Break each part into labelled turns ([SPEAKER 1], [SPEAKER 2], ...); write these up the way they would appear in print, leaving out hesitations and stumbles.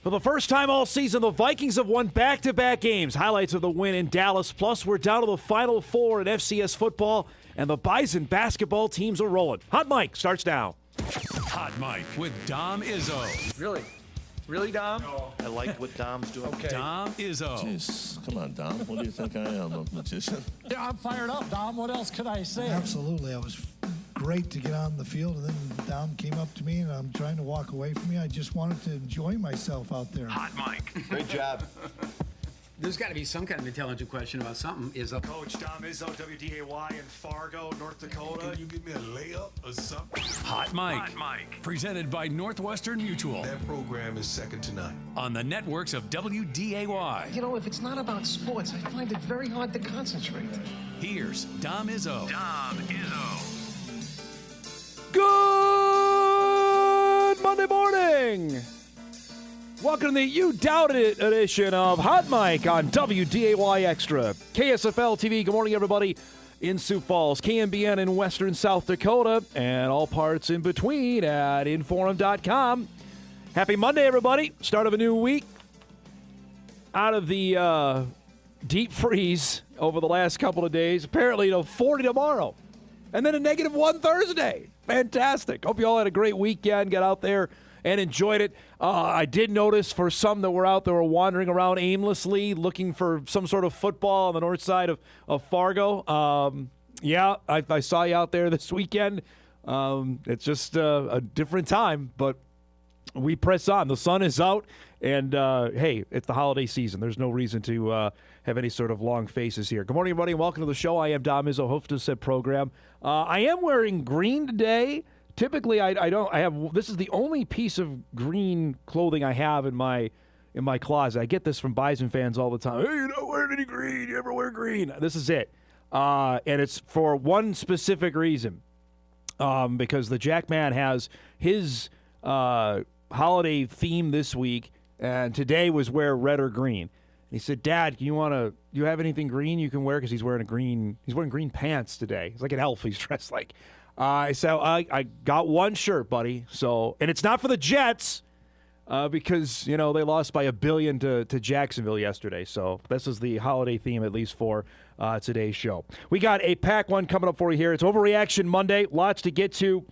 [SPEAKER 1] For the first time all season, the Vikings have won back-to-back games. Highlights of the win in Dallas. Plus, we're down to the Final Four in FCS football, and the Bison basketball teams are rolling. Hot Mike starts now.
[SPEAKER 2] Hot Mike with Dom Izzo.
[SPEAKER 3] Really? Really, Dom?
[SPEAKER 4] No. I like what Dom's doing.
[SPEAKER 3] Okay.
[SPEAKER 2] Dom Izzo.
[SPEAKER 5] Jeez, come on, Dom. What do you think I am, a magician?
[SPEAKER 6] Yeah, I'm fired up, Dom. What else could I say?
[SPEAKER 7] Absolutely. I was great to get on the field, and then Dom came up to me, and I'm trying to walk away from me. I just wanted to enjoy myself out there.
[SPEAKER 2] Hot Mike.
[SPEAKER 4] Great job.
[SPEAKER 8] There's got to be some kind of intelligent question about something.
[SPEAKER 9] Coach Dom Izzo, WDAY in Fargo, North Dakota.
[SPEAKER 10] Can you give me a layup or something?
[SPEAKER 2] Hot Mike. Hot Mike. Presented by Northwestern Mutual.
[SPEAKER 10] That program is second to none.
[SPEAKER 2] On the networks of WDAY.
[SPEAKER 6] You know, if it's not about sports, I find it very hard to concentrate.
[SPEAKER 2] Here's Dom Izzo. Dom Izzo.
[SPEAKER 1] Good Monday morning. Welcome to the You Doubted It edition of Hot Mike on WDAY Extra. KSFL TV, good morning, everybody, in Sioux Falls, KMBN in western South Dakota, and all parts in between at Inforum.com. Happy Monday, everybody. Start of a new week. Out of the deep freeze over the last couple of days. Apparently, 40 tomorrow. And then a -1 Thursday. Fantastic. Hope you all had a great weekend. Get out there and enjoyed it. I did notice for some that were out there were wandering around aimlessly looking for some sort of football on the north side of Fargo. I saw you out there this weekend. It's just a different time, but we press on. The sun is out, and hey, it's the holiday season. There's no reason to have any sort of long faces here. Good morning, everybody, and welcome to the show. I am Dom Izzo, host of said program. I am wearing green today. Typically, I don't. I have. This is the only piece of green clothing I have in my closet. I get this from Bison fans all the time. Hey, you don't wear any green. You ever wear green? This is it, and it's for one specific reason, because the Jackman has his holiday theme this week, and today was wear red or green. He said, "Dad, you have anything green you can wear?" Because he's wearing green pants today. He's like an elf. He's dressed like. I said, I got one shirt, buddy. So, and it's not for the Jets because, they lost by $1 billion to Jacksonville yesterday. So this is the holiday theme, at least for today's show. We got a pack one coming up for you here. It's Overreaction Monday. Lots to get to.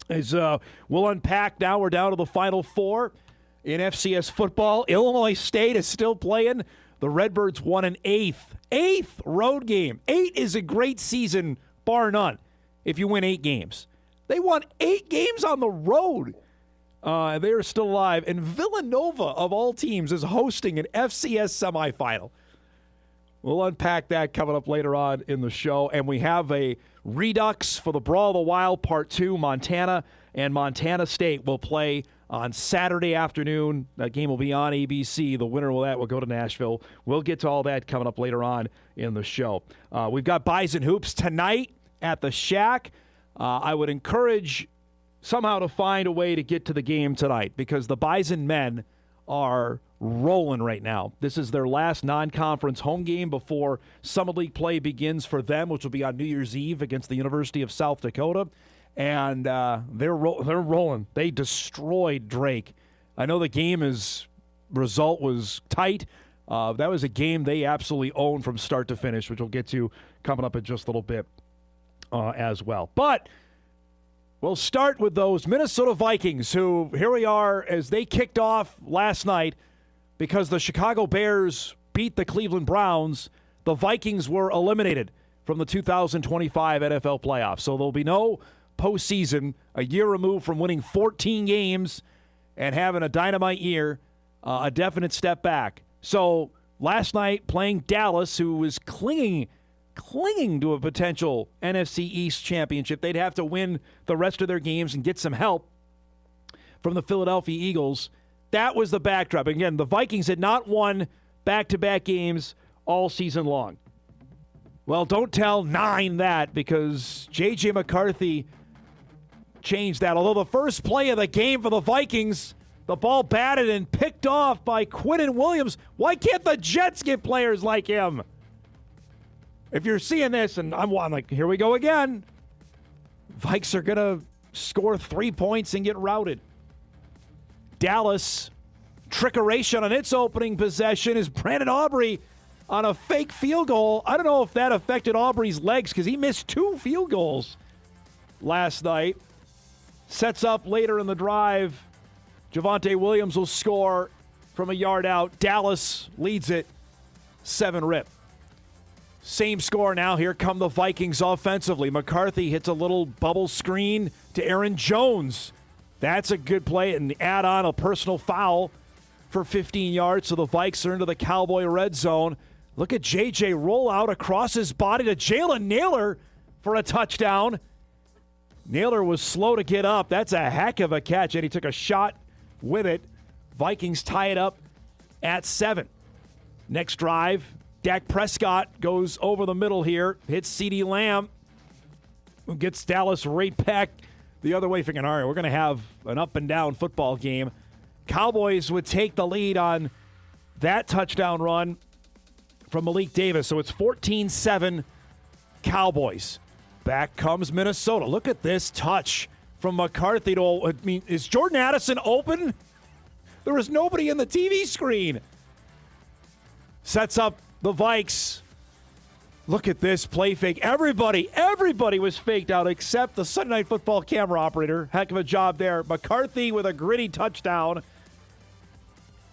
[SPEAKER 1] We'll unpack now. We're down to the Final Four in FCS football. Illinois State is still playing. The Redbirds won an eighth road game. 8 is a great season, bar none. If you win 8 games. They won 8 games on the road. They are still alive. And Villanova, of all teams, is hosting an FCS semifinal. We'll unpack that coming up later on in the show. And we have a redux for the Brawl of the Wild Part 2. Montana and Montana State will play on Saturday afternoon. That game will be on ABC. The winner of that will go to Nashville. We'll get to all that coming up later on in the show. We've got Bison Hoops tonight at the Shack. I would encourage somehow to find a way to get to the game tonight because the Bison men are rolling right now. This is their last non-conference home game before Summer League play begins for them, which will be on New Year's Eve against the University of South Dakota. And they're rolling. They destroyed Drake. I know the result was tight. That was a game they absolutely owned from start to finish, which we'll get to coming up in just a little bit. As well. But we'll start with those Minnesota Vikings who, here we are, as they kicked off last night because the Chicago Bears beat the Cleveland Browns, the Vikings were eliminated from the 2025 NFL playoffs. So there'll be no postseason, a year removed from winning 14 games and having a dynamite year, a definite step back. So last night playing Dallas, who was clinging to a potential NFC East championship. They'd have to win the rest of their games and get some help from the Philadelphia Eagles. That was the backdrop. Again, the Vikings had not won back-to-back games all season long. Well, don't tell 9 that because J.J. McCarthy changed that. Although the first play of the game for the Vikings, the ball batted and picked off by Quinnen Williams. Why can't the Jets get players like him? If you're seeing this, and I'm like, here we go again. Vikes are going to score 3 points and get routed. Dallas trickeration on its opening possession is Brandon Aubrey on a fake field goal. I don't know if that affected Aubrey's legs because he missed 2 field goals last night. Sets up later in the drive. Javonte Williams will score from a yard out. Dallas leads it 7-rip. Same score now. Here come the Vikings offensively. McCarthy hits a little bubble screen to Aaron Jones. That's a good play, and add on a personal foul for 15 yards, so the Vikes are into the Cowboy red zone. Look at JJ roll out across his body to Jalen Naylor for a touchdown. Naylor was slow to get up. That's a heck of a catch, and he took a shot with it. Vikings tie it up at 7. Next drive, Dak Prescott goes over the middle here, hits CeeDee Lamb, who gets Dallas right back the other way, thinking, all right, we're going to have an up-and-down football game. Cowboys would take the lead on that touchdown run from Malik Davis, so it's 14-7 Cowboys. Back comes Minnesota. Look at this touch from McCarthy. Is Jordan Addison open? There was nobody in the TV screen. Sets up the Vikes. Look at this play fake. Everybody was faked out except the Sunday Night Football camera operator. Heck of a job there. McCarthy with a gritty touchdown.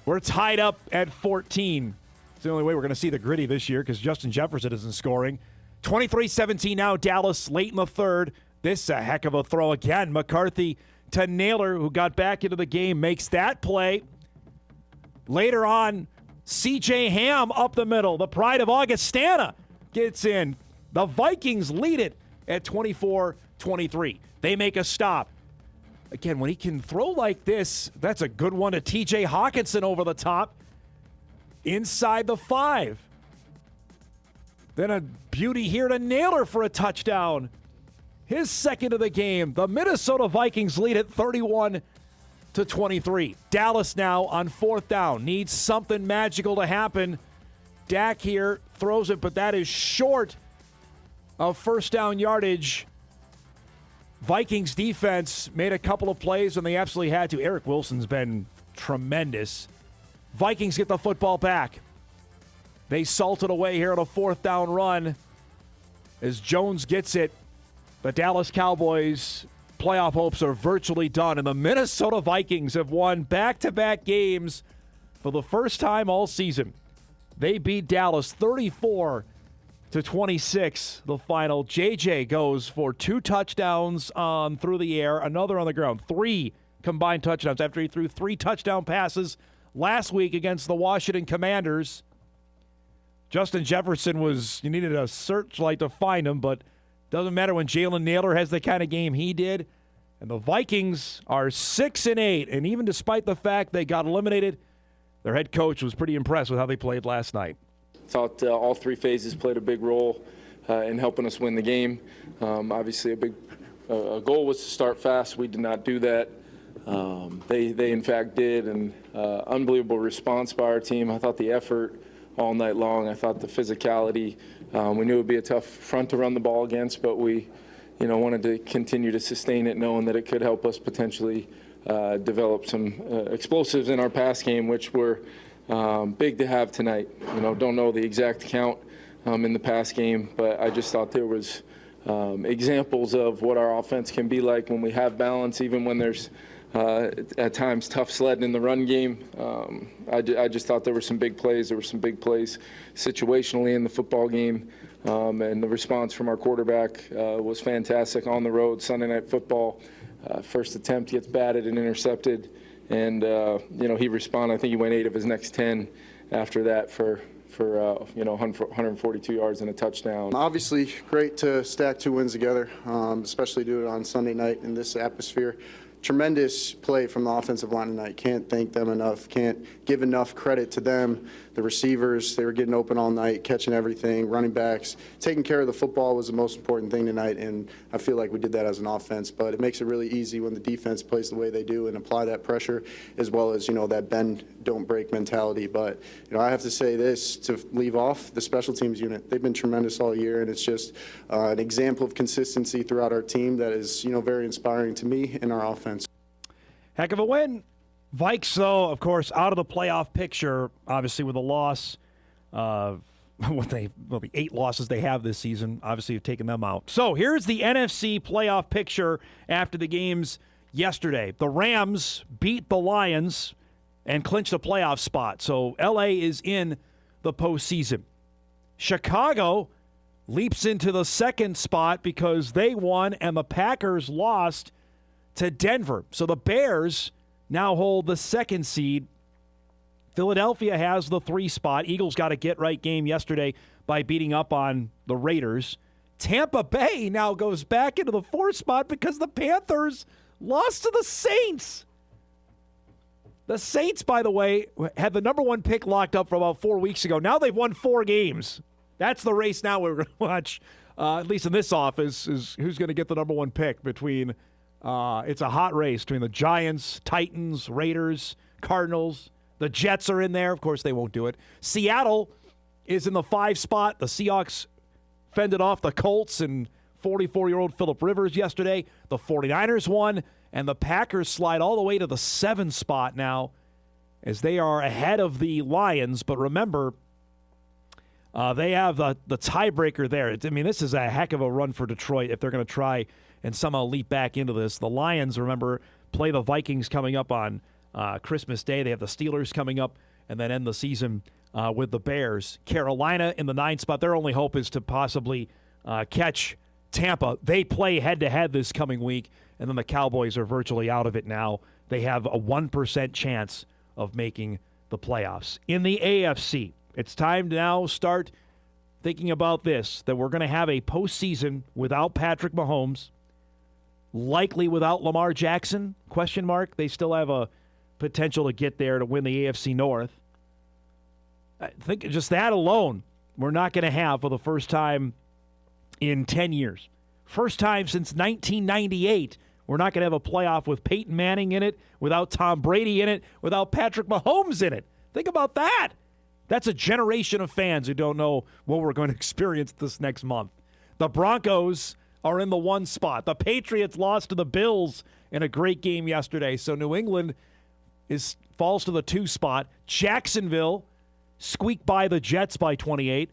[SPEAKER 1] We're tied up at 14. It's the only way we're going to see the gritty this year because Justin Jefferson isn't scoring. 23-17 now, Dallas late in the third. This is a heck of a throw again. McCarthy to Naylor, who got back into the game, makes that play. Later on, C.J. Ham up the middle. The pride of Augustana gets in. The Vikings lead it at 24-23. They make a stop. Again, when he can throw like this, that's a good one to T.J. Hawkinson over the top. Inside the 5. Then a beauty here to Naylor for a touchdown. His second of the game. The Minnesota Vikings lead at 31-23. Dallas now on 4th down. Needs something magical to happen. Dak here throws it, but that is short of first down yardage. Vikings defense made a couple of plays when they absolutely had to. Eric Wilson's been tremendous. Vikings get the football back. They salted away here on a 4th down run as Jones gets it. The Dallas Cowboys' playoff hopes are virtually done, and the Minnesota Vikings have won back-to-back games for the first time all season. They beat Dallas 34-26, the final. JJ goes for 2 touchdowns through the air, another on the ground. 3 combined touchdowns after he threw 3 touchdown passes last week against the Washington Commanders. Justin Jefferson you needed a searchlight to find him, but doesn't matter when Jalen Naylor has the kind of game he did. And the Vikings are 6-8, and even despite the fact they got eliminated, their head coach was pretty impressed with how they played last night.
[SPEAKER 11] Thought all 3 phases played a big role in helping us win the game. Obviously, a goal was to start fast. We did not do that. They in fact did, and unbelievable response by our team. I thought the effort all night long. I thought the physicality. We knew it would be a tough front to run the ball against, but we, wanted to continue to sustain it, knowing that it could help us potentially develop some explosives in our pass game, which were big to have tonight. Don't know the exact count in the pass game, but I just thought there was examples of what our offense can be like when we have balance, even when there's at times tough sledding in the run game. I just thought there were some big plays. There were some big plays situationally in the football game, and the response from our quarterback was fantastic on the road. Sunday Night Football, first attempt gets batted and intercepted, and he responded. I think he went 8 of his next 10 after that for 142 yards and a touchdown.
[SPEAKER 12] Obviously, great to stack 2 wins together, especially do it on Sunday night in this atmosphere. Tremendous play from the offensive line tonight. Can't thank them enough. Can't give enough credit to them. The receivers, they were getting open all night, catching everything. Running backs, taking care of the football was the most important thing tonight, and I feel like we did that as an offense. But it makes it really easy when the defense plays the way they do and apply that pressure, as well as, that bend, don't break mentality. But, I have to say this to leave off, the special teams unit. They've been tremendous all year, and it's just an example of consistency throughout our team that is, very inspiring to me and our offense.
[SPEAKER 1] Heck of a win Vikes, though, of course, out of the playoff picture, obviously with a loss. The 8 losses they have this season, obviously have taken them out. So here's the NFC playoff picture after the games yesterday. The Rams beat the Lions and clinched a playoff spot. So L.A. is in the postseason. Chicago leaps into the second spot because they won and the Packers lost to Denver. So the Bears now hold the second seed. Philadelphia has the 3 spot. Eagles got a get-right game yesterday by beating up on the Raiders. Tampa Bay now goes back into the 4th spot because the Panthers lost to the Saints. The Saints, by the way, had the number 1 pick locked up for about 4 weeks ago. Now they've won 4 games. That's the race now we're going to watch, at least in this office, is who's going to get the number 1 pick between, it's a hot race between the Giants, Titans, Raiders, Cardinals. The Jets are in there. Of course, they won't do it. Seattle is in the 5 spot. The Seahawks fended off the Colts and 44-year-old Phillip Rivers yesterday. The 49ers won, and the Packers slide all the way to the 7 spot now as they are ahead of the Lions. But remember, they have the tiebreaker there. I mean, this is a heck of a run for Detroit if they're going to try and somehow leap back into this. The Lions, remember, play the Vikings coming up on Christmas Day. They have the Steelers coming up and then end the season with the Bears. Carolina in the 9th spot. Their only hope is to possibly catch Tampa. They play head-to-head this coming week, and then the Cowboys are virtually out of it now. They have a 1% chance of making the playoffs. In the AFC, it's time to now start thinking about this, that we're going to have a postseason without Patrick Mahomes, likely without Lamar Jackson, ? They still have a potential to get there to win the AFC North. I think just that alone, we're not going to have for the first time in 10 years. First time since 1998, we're not going to have a playoff with Peyton Manning in it, without Tom Brady in it, without Patrick Mahomes in it. Think about that. That's a generation of fans who don't know what we're going to experience this next month. The Broncos are in the 1 spot. The Patriots lost to the Bills in a great game yesterday, so New England falls to the 2 spot. Jacksonville squeaked by the Jets by 28.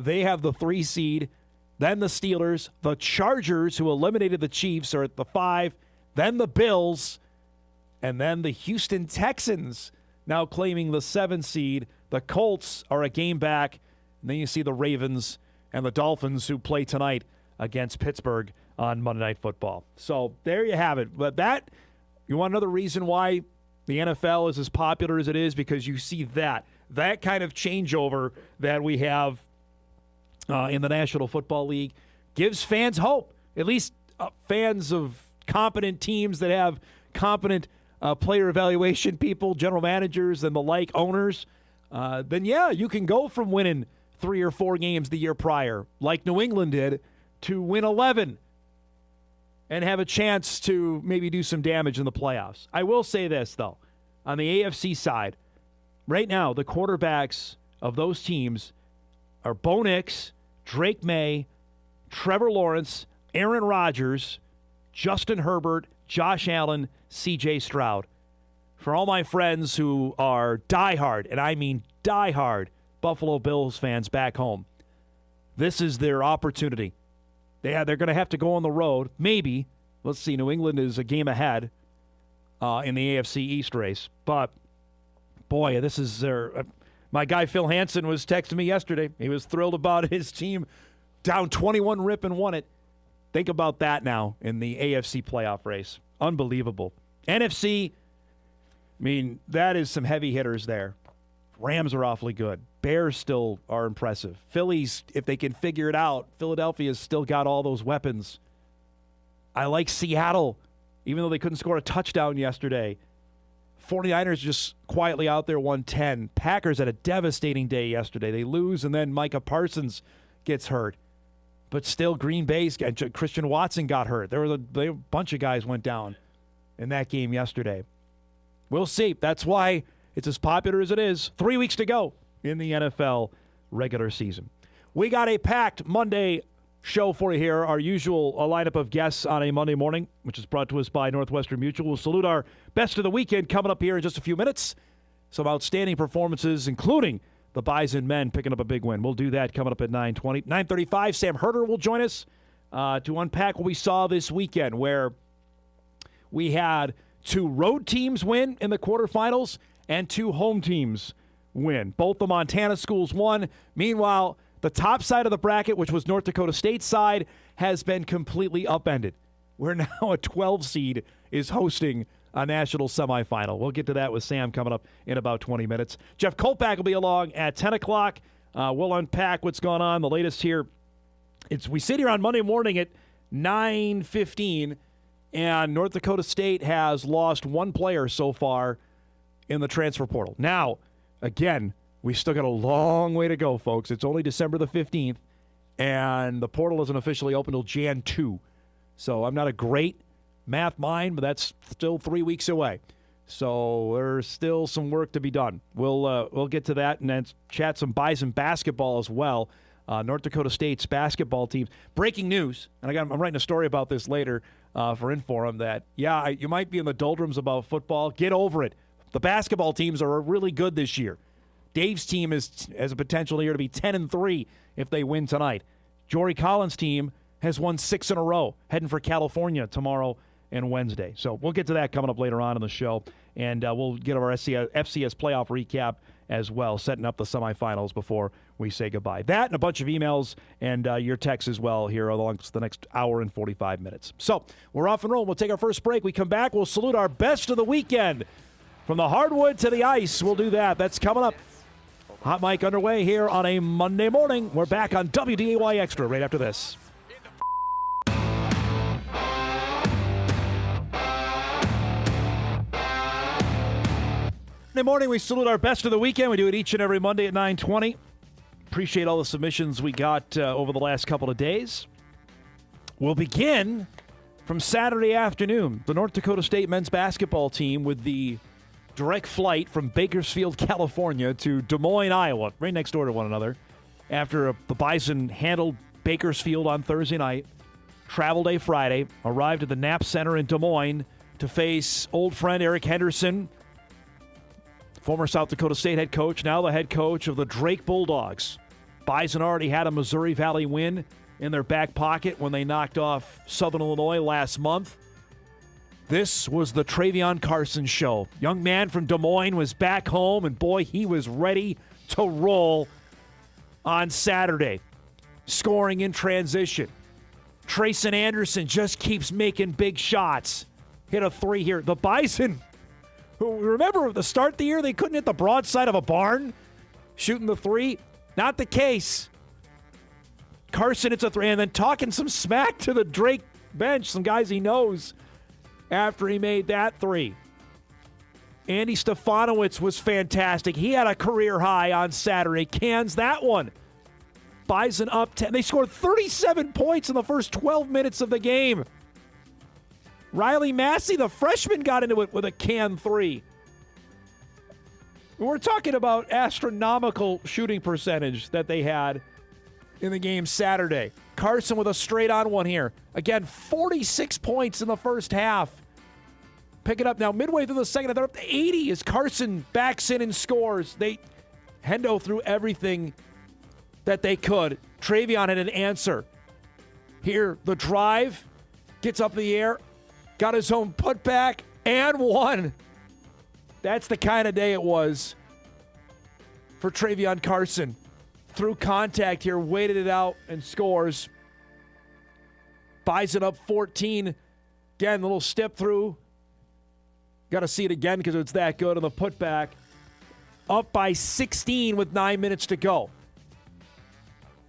[SPEAKER 1] They have the 3 seed. Then the Steelers. The Chargers, who eliminated the Chiefs, are at the 5. Then the Bills. And then the Houston Texans now claiming the 7 seed. The Colts are a game back. And then you see the Ravens and the Dolphins, who play tonight against Pittsburgh on Monday Night Football. So there you have it. But you want another reason why the NFL is as popular as it is? Because you see that kind of changeover that we have in the National Football League gives fans hope. At least fans of competent teams that have competent player evaluation people, general managers, and the like, owners. Then, yeah, you can go from winning 3 or 4 games the year prior, like New England did, to win 11 and have a chance to maybe do some damage in the playoffs. I will say this, though. On the AFC side, right now, the quarterbacks of those teams are Bo Nix, Drake May, Trevor Lawrence, Aaron Rodgers, Justin Herbert, Josh Allen, C.J. Stroud. For all my friends who are diehard, and I mean diehard, Buffalo Bills fans back home, this is their opportunity. They're going to have to go on the road. Maybe. Let's see. New England is a game ahead in the AFC East race. But, boy, this is their... my guy Phil Hansen was texting me yesterday. He was thrilled about his team down 21 rip and won it. Think about that now in the AFC playoff race. Unbelievable. NFC, I mean, that is some heavy hitters there. Rams are awfully good. Bears still are impressive. Phillies, if they can figure it out, Philadelphia's still got all those weapons. I like Seattle, even though they couldn't score a touchdown yesterday. 49ers just quietly out there 110. Packers had a devastating day yesterday. They lose, and then Micah Parsons gets hurt. But still, Green Bay's Christian Watson got hurt. There was a bunch of guys went down in that game yesterday. We'll see. That's why it's as popular as it is. 3 weeks to go in the NFL regular season. We got a packed Monday show for you here. Our usual lineup of guests on a Monday morning, which is brought to us by Northwestern Mutual. We'll salute our best of the weekend coming up here in just a few minutes. Some outstanding performances, including the Bison men picking up a big win. We'll do that coming up at 9:20. 9:35, Sam Herder will join us to unpack what we saw this weekend, where we had 2 road teams win in the quarterfinals and 2 home teams win. Both the Montana schools won. Meanwhile, the top side of the bracket, which was North Dakota State's side, has been completely upended. Where now a 12 seed is hosting a national semifinal. We'll get to that with Sam coming up in about 20 minutes. Jeff Kolpack will be along at 10 o'clock. We'll unpack what's going on. The latest here, we sit here on Monday morning at 9:15, and North Dakota State has lost 1 player so far in the transfer portal. Now, again, we still got a long way to go, folks. It's only December the 15th, and the portal isn't officially open until Jan 2. So I'm not a great math mind, but that's still 3 weeks away. So there's still some work to be done. We'll get to that and then chat some Bison basketball as well. North Dakota State's basketball team. Breaking news, and I'm writing a story about this later for Inforum, that, you might be in the doldrums about football. Get over it. The basketball teams are really good this year. Dave's team has a potential here to be 10-3 if they win tonight. Jory Collins' team has won 6 in a row, heading for California tomorrow and Wednesday. So we'll get to that coming up later on in the show, and we'll get our FCS playoff recap as well, setting up the semifinals before we say goodbye. That and a bunch of emails and your texts as well here along the next hour and 45 minutes. So we're off and rolling. We'll take our first break. We come back. We'll salute our best of the weekend. From the hardwood to the ice, we'll do that. That's coming up. Hot Mic underway here on a Monday morning. We're back on WDAY Extra right after this. Monday morning, we salute our best of the weekend. We do it each and every Monday at 9:20. Appreciate all the submissions we got over the last couple of days. We'll begin from Saturday afternoon. The North Dakota State men's basketball team with the direct flight from Bakersfield, California to Des Moines, Iowa, right next door to one another. After the Bison handled Bakersfield on Thursday night, travel day Friday, arrived at the Knapp Center in Des Moines to face old friend Eric Henderson, former South Dakota State head coach, now the head coach of the Drake Bulldogs. Bison already had a Missouri Valley win in their back pocket when they knocked off Southern Illinois last month. This was the Travion Carson show. Young man from Des Moines was back home, and boy, he was ready to roll on Saturday. Scoring in transition. Trayson Anderson just keeps making big shots. Hit a 3 here. The Bison, who, remember at the start of the year, they couldn't hit the broadside of a barn shooting the 3. Not the case. Carson hits a 3, and then talking some smack to the Drake bench, some guys he knows, after he made that 3. Andy Stefanowicz was fantastic. He had a career high on Saturday. Cans that one. Bison up 10. They scored 37 points in the first 12 minutes of the game. Riley Massey, the freshman, got into it with a can 3. We're talking about astronomical shooting percentage that they had in the game Saturday. Carson with a straight-on one here. Again, 46 points in the first half. Pick it up now midway through the second. They're up to 80 as Carson backs in and scores. Hendo threw everything that they could. Travion had an answer. Here, the drive, gets up in the air, got his own putback, and one. That's the kind of day it was for Travion Carson. Through contact here, waited it out, and scores. Bison up 14. Again, a little step through. Got to see it again because it's that good on the putback. Up by 16 with 9 minutes to go.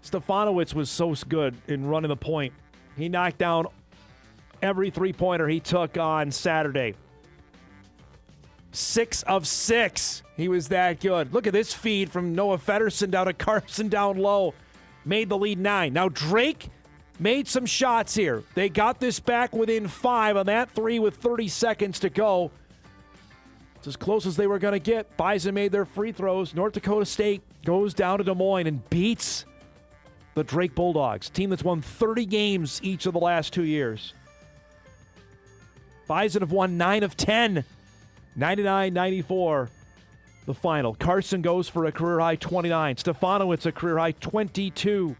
[SPEAKER 1] Stefanowicz was so good in running the point. He knocked down every three-pointer he took on Saturday. 6 of 6. He was that good. Look at this feed from Noah Feddersen down to Carson down low. Made the lead 9. Now Drake made some shots here. They got this back within 5 on that 3 with 30 seconds to go. It's as close as they were going to get. Bison made their free throws. North Dakota State goes down to Des Moines and beats the Drake Bulldogs, team that's won 30 games each of the last 2 years. Bison have won 9 of 10, 99-94, the final. Carson goes for a career-high 29. Stefanowicz a career-high 22.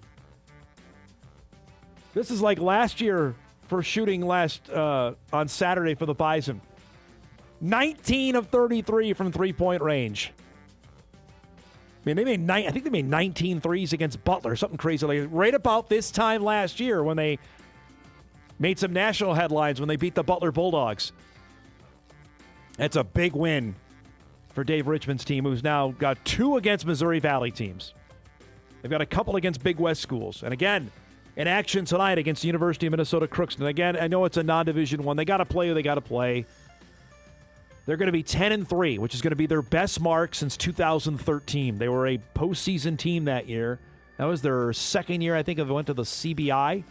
[SPEAKER 1] This is like last year for shooting on Saturday for the Bison. 19 of 33 from three-point range. I mean, I think they made 19 threes against Butler, something crazy like right about this time last year when they made some national headlines when they beat the Butler Bulldogs. That's a big win for Dave Richmond's team, who's now got 2 against Missouri Valley teams. They've got a couple against Big West schools. And again, in action tonight against the University of Minnesota Crookston. Again, I know it's a non-division one. They got to play who they got to play. They're going to be 10-3, which is going to be their best mark since 2013. They were a postseason team that year. That was their second year, I think, they went to the CBI.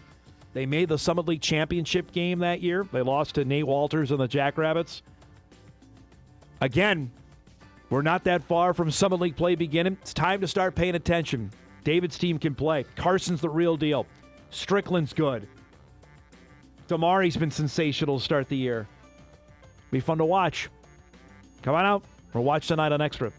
[SPEAKER 1] They made the Summit League championship game that year. They lost to Nate Walters and the Jackrabbits. Again, we're not that far from Summit League play beginning. It's time to start paying attention. David's team can play. Carson's the real deal. Strickland's good. Damari's been sensational to start the year. Be fun to watch. Come on out or watch tonight on Extra.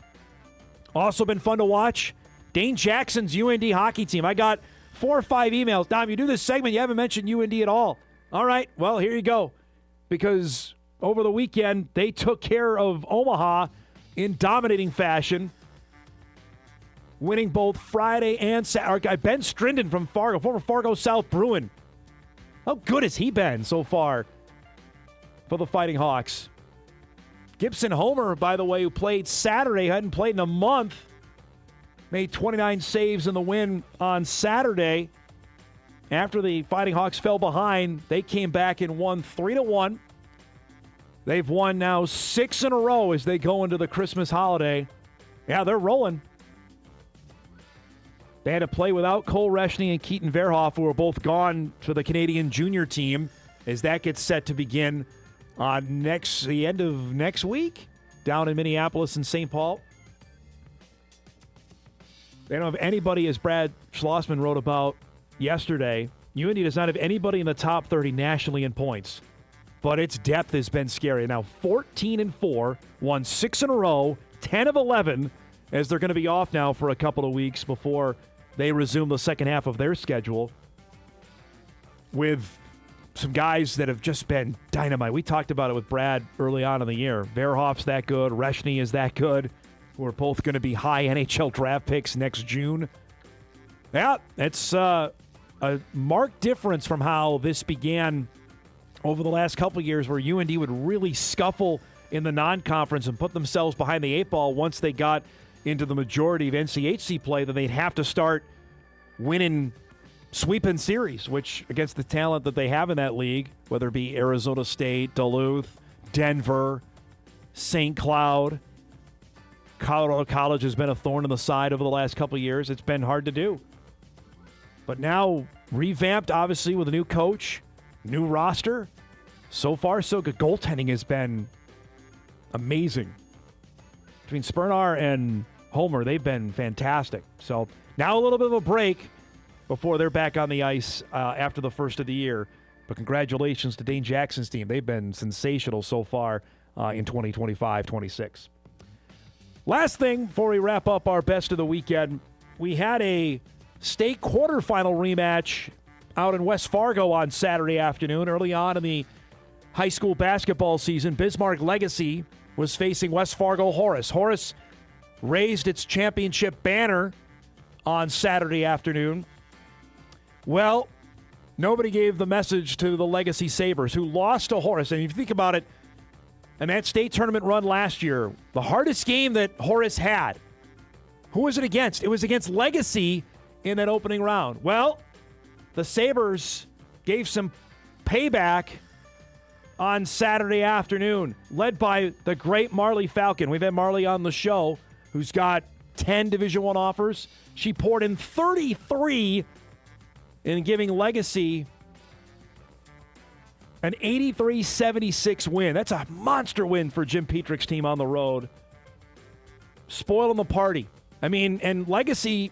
[SPEAKER 1] Also been fun to watch, Dane Jackson's UND hockey team. I got 4 or 5 emails. Dom, you do this segment, you haven't mentioned UND at all. All right, well, here you go. Because over the weekend, they took care of Omaha in dominating fashion, winning both Friday and Saturday. Ben Strinden from Fargo, former Fargo South Bruin. How good has he been so far for the Fighting Hawks? Gibson Homer, by the way, who played Saturday, hadn't played in a month, made 29 saves in the win on Saturday. After the Fighting Hawks fell behind, they came back and won 3-1. They've won now 6 in a row as they go into the Christmas holiday. Yeah, they're rolling. They had to play without Cole Reschny and Keaton Verhoff, who are both gone to the Canadian junior team, as that gets set to begin on the end of next week down in Minneapolis and St. Paul. They don't have anybody, as Brad Schlossman wrote about yesterday. UND does not have anybody in the top 30 nationally in points, but its depth has been scary. Now 14-4, won 6 in a row, 10 of 11, as they're going to be off now for a couple of weeks before they resume the second half of their schedule with some guys that have just been dynamite. We talked about it with Brad early on in the year. Verhoff's that good. Reschny is that good. We're both going to be high NHL draft picks next June. Yeah, it's a marked difference from how this began over the last couple of years, where UND would really scuffle in the non-conference and put themselves behind the 8 ball once they got into the majority of NCHC play. Then they'd have to start winning sweeping series, which against the talent that they have in that league, whether it be Arizona State, Duluth, Denver, St. Cloud, Colorado College has been a thorn in the side over the last couple of years. It's been hard to do. But now revamped, obviously, with a new coach, new roster. So far, so good. Goaltending has been amazing. Between Spernar and Homer, they've been fantastic. So now a little bit of a break before they're back on the ice after the first of the year. But congratulations to Dane Jackson's team. They've been sensational so far in 2025-26. Last thing before we wrap up our best of the weekend, we had a state quarterfinal rematch out in West Fargo on Saturday afternoon. Early on in the high school basketball season, Bismarck Legacy was facing West Fargo Horace. Horace raised its championship banner on Saturday afternoon. Well, nobody gave the message to the Legacy Sabres, who lost to Horace. And if you think about it, in that state tournament run last year, the hardest game that Horace had, who was it against? It was against Legacy in that opening round. Well, the Sabres gave some payback on Saturday afternoon, led by the great Marley Falcon. We've had Marley on the show, who's got 10 Division I offers. She poured in 33 in giving Legacy an 83-76 win. That's a monster win for Jim Petrick's team on the road. Spoiling the party. I mean, and Legacy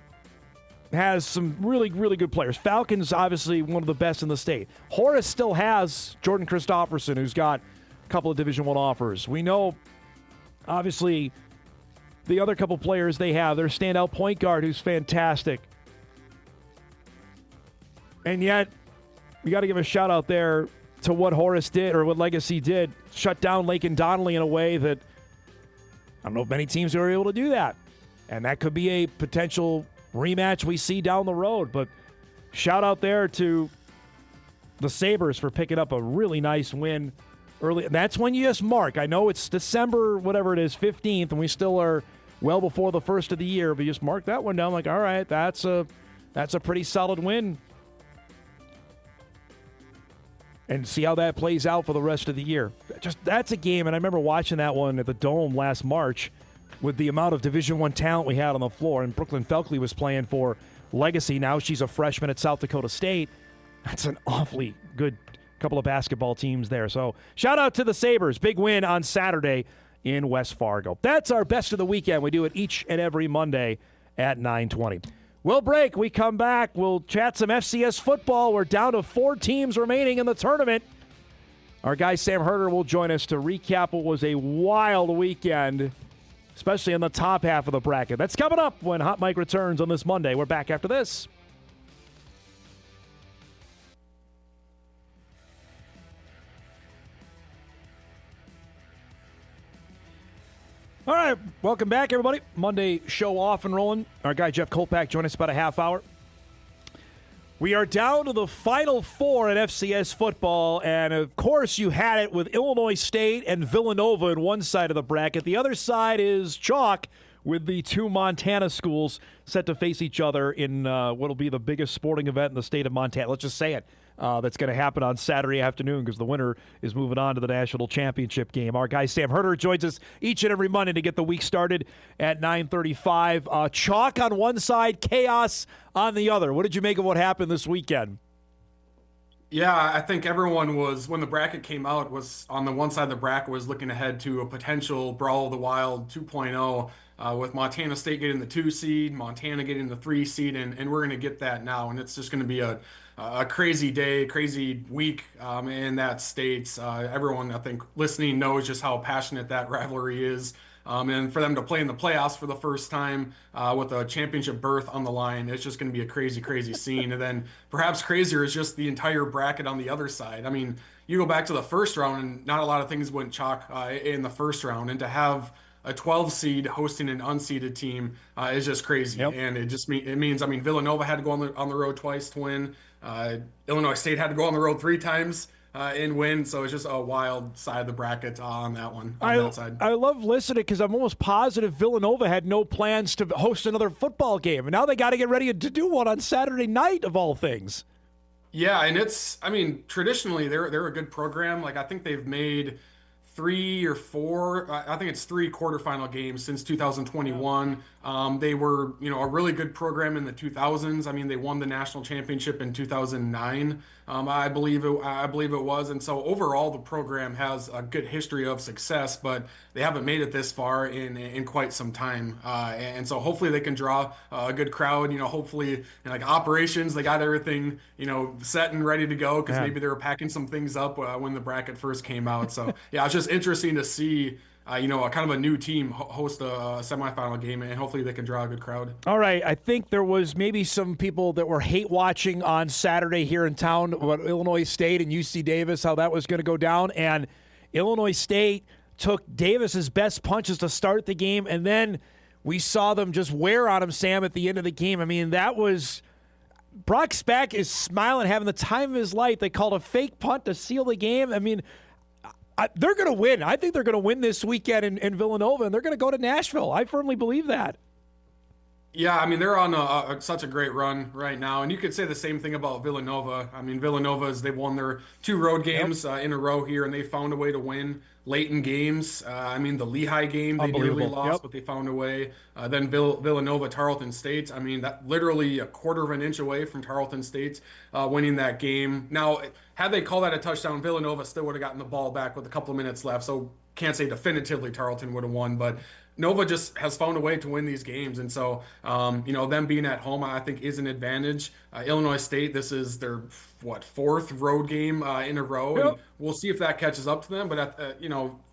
[SPEAKER 1] has some really, really good players. Falcons, obviously, one of the best in the state. Horace still has Jordan Christofferson, who's got a couple of Division I offers. We know, obviously, the other couple players they have, their standout point guard, who's fantastic. And yet, we got to give a shout-out there to what Horace did, or what Legacy did, shut down Lake and Donnelly in a way that I don't know if many teams are able to do that. And that could be a potential rematch we see down the road. But shout out there to the Sabres for picking up a really nice win early. That's when you just mark. I know it's December, whatever it is, 15th, and we still are well before the first of the year, but you just mark that one down like, all right, that's a pretty solid win. And see how that plays out for the rest of the year. That's a game, and I remember watching that one at the Dome last March with the amount of Division I talent we had on the floor, and Brooklyn Felkley was playing for Legacy. Now she's a freshman at South Dakota State. That's an awfully good couple of basketball teams there. So shout out to the Sabres. Big win on Saturday in West Fargo. That's our best of the weekend. We do it each and every Monday at 9:20. We'll break. We come back. We'll chat some FCS football. We're down to 4 teams remaining in the tournament. Our guy Sam Herder will join us to recap what was a wild weekend, especially in the top half of the bracket. That's coming up when Hot Mike returns on this Monday. We're back after this. All right, welcome back, everybody. Monday show off and rolling. Our guy Jeff Kolpack joined us about a half hour. We are down to the Final Four at FCS football, and of course you had it with Illinois State and Villanova in one side of the bracket. The other side is chalk with the 2 Montana schools set to face each other in what will be the biggest sporting event in the state of Montana. Let's just say it. That's going to happen on Saturday afternoon because the winner is moving on to the national championship game. Our guy Sam Herder joins us each and every Monday to get the week started at 9:35. Chalk on one side, chaos on the other. What did you make of what happened this weekend?
[SPEAKER 3] Yeah, I think everyone was, when the bracket came out, was on the one side of the bracket was looking ahead to a potential Brawl of the Wild 2.0 with Montana State getting the 2 seed, Montana getting the 3 seed, and we're going to get that now. And it's just going to be a crazy day, crazy week in that state. Everyone, I think, listening knows just how passionate that rivalry is. And for them to play in the playoffs for the first time with a championship berth on the line, it's just going to be a crazy, crazy scene. And then perhaps crazier is just the entire bracket on the other side. I mean, you go back to the first round, and not a lot of things went chalk in the first round. And to have a 12 seed hosting an unseeded team is just crazy.
[SPEAKER 1] Yep.
[SPEAKER 3] And it means, I mean, Villanova had to go on the road twice to win. Illinois State had to go on the road 3 times and win. So it's just a wild side of the bracket on that one. That side.
[SPEAKER 1] I love listening because I'm almost positive Villanova had no plans to host another football game. And now they got to get ready to do one on Saturday night, of all things.
[SPEAKER 3] Yeah, and I mean, traditionally, they're a good program. Like, I think they've made 3 or 4, I think it's 3 quarterfinal games since 2021. They were, a really good program in the 2000s. I mean, they won the national championship in 2009. I believe it was. And so overall, the program has a good history of success, but they haven't made it this far in quite some time. And so hopefully they can draw a good crowd. Hopefully, like operations, they got everything, set and ready to go because maybe they were packing some things up when the bracket first came out. So yeah, it's just interesting to see a kind of a new team host a semifinal game, and hopefully they can draw a good crowd.
[SPEAKER 1] All right, I think there was maybe some people that were hate watching on Saturday here in town about Illinois State and UC Davis, how that was going to go down, and Illinois State took Davis's best punches to start the game, and then we saw them just wear on him, Sam, at the end of the game. I mean, that was Brock Speck is smiling, having the time of his life. They called a fake punt to seal the game. I mean, they're going to win. I think they're going to win this weekend in Villanova, and they're going to go to Nashville. I firmly believe that.
[SPEAKER 3] Yeah, I mean, they're on such a great run right now. And you could say the same thing about Villanova. I mean, they've won their 2 road games in a row here, and they found a way to win late in games. I mean, the Lehigh game, they nearly lost, but they found a way. Then Villanova, Tarleton State. I mean, that literally a quarter of an inch away from Tarleton State winning that game. Now, had they called that a touchdown, Villanova still would have gotten the ball back with a couple of minutes left. So can't say definitively Tarleton would have won, but Nova just has found a way to win these games, and so them being at home, I think, is an advantage. Illinois State, this is their fourth road game in a row, and we'll see if that catches up to them. But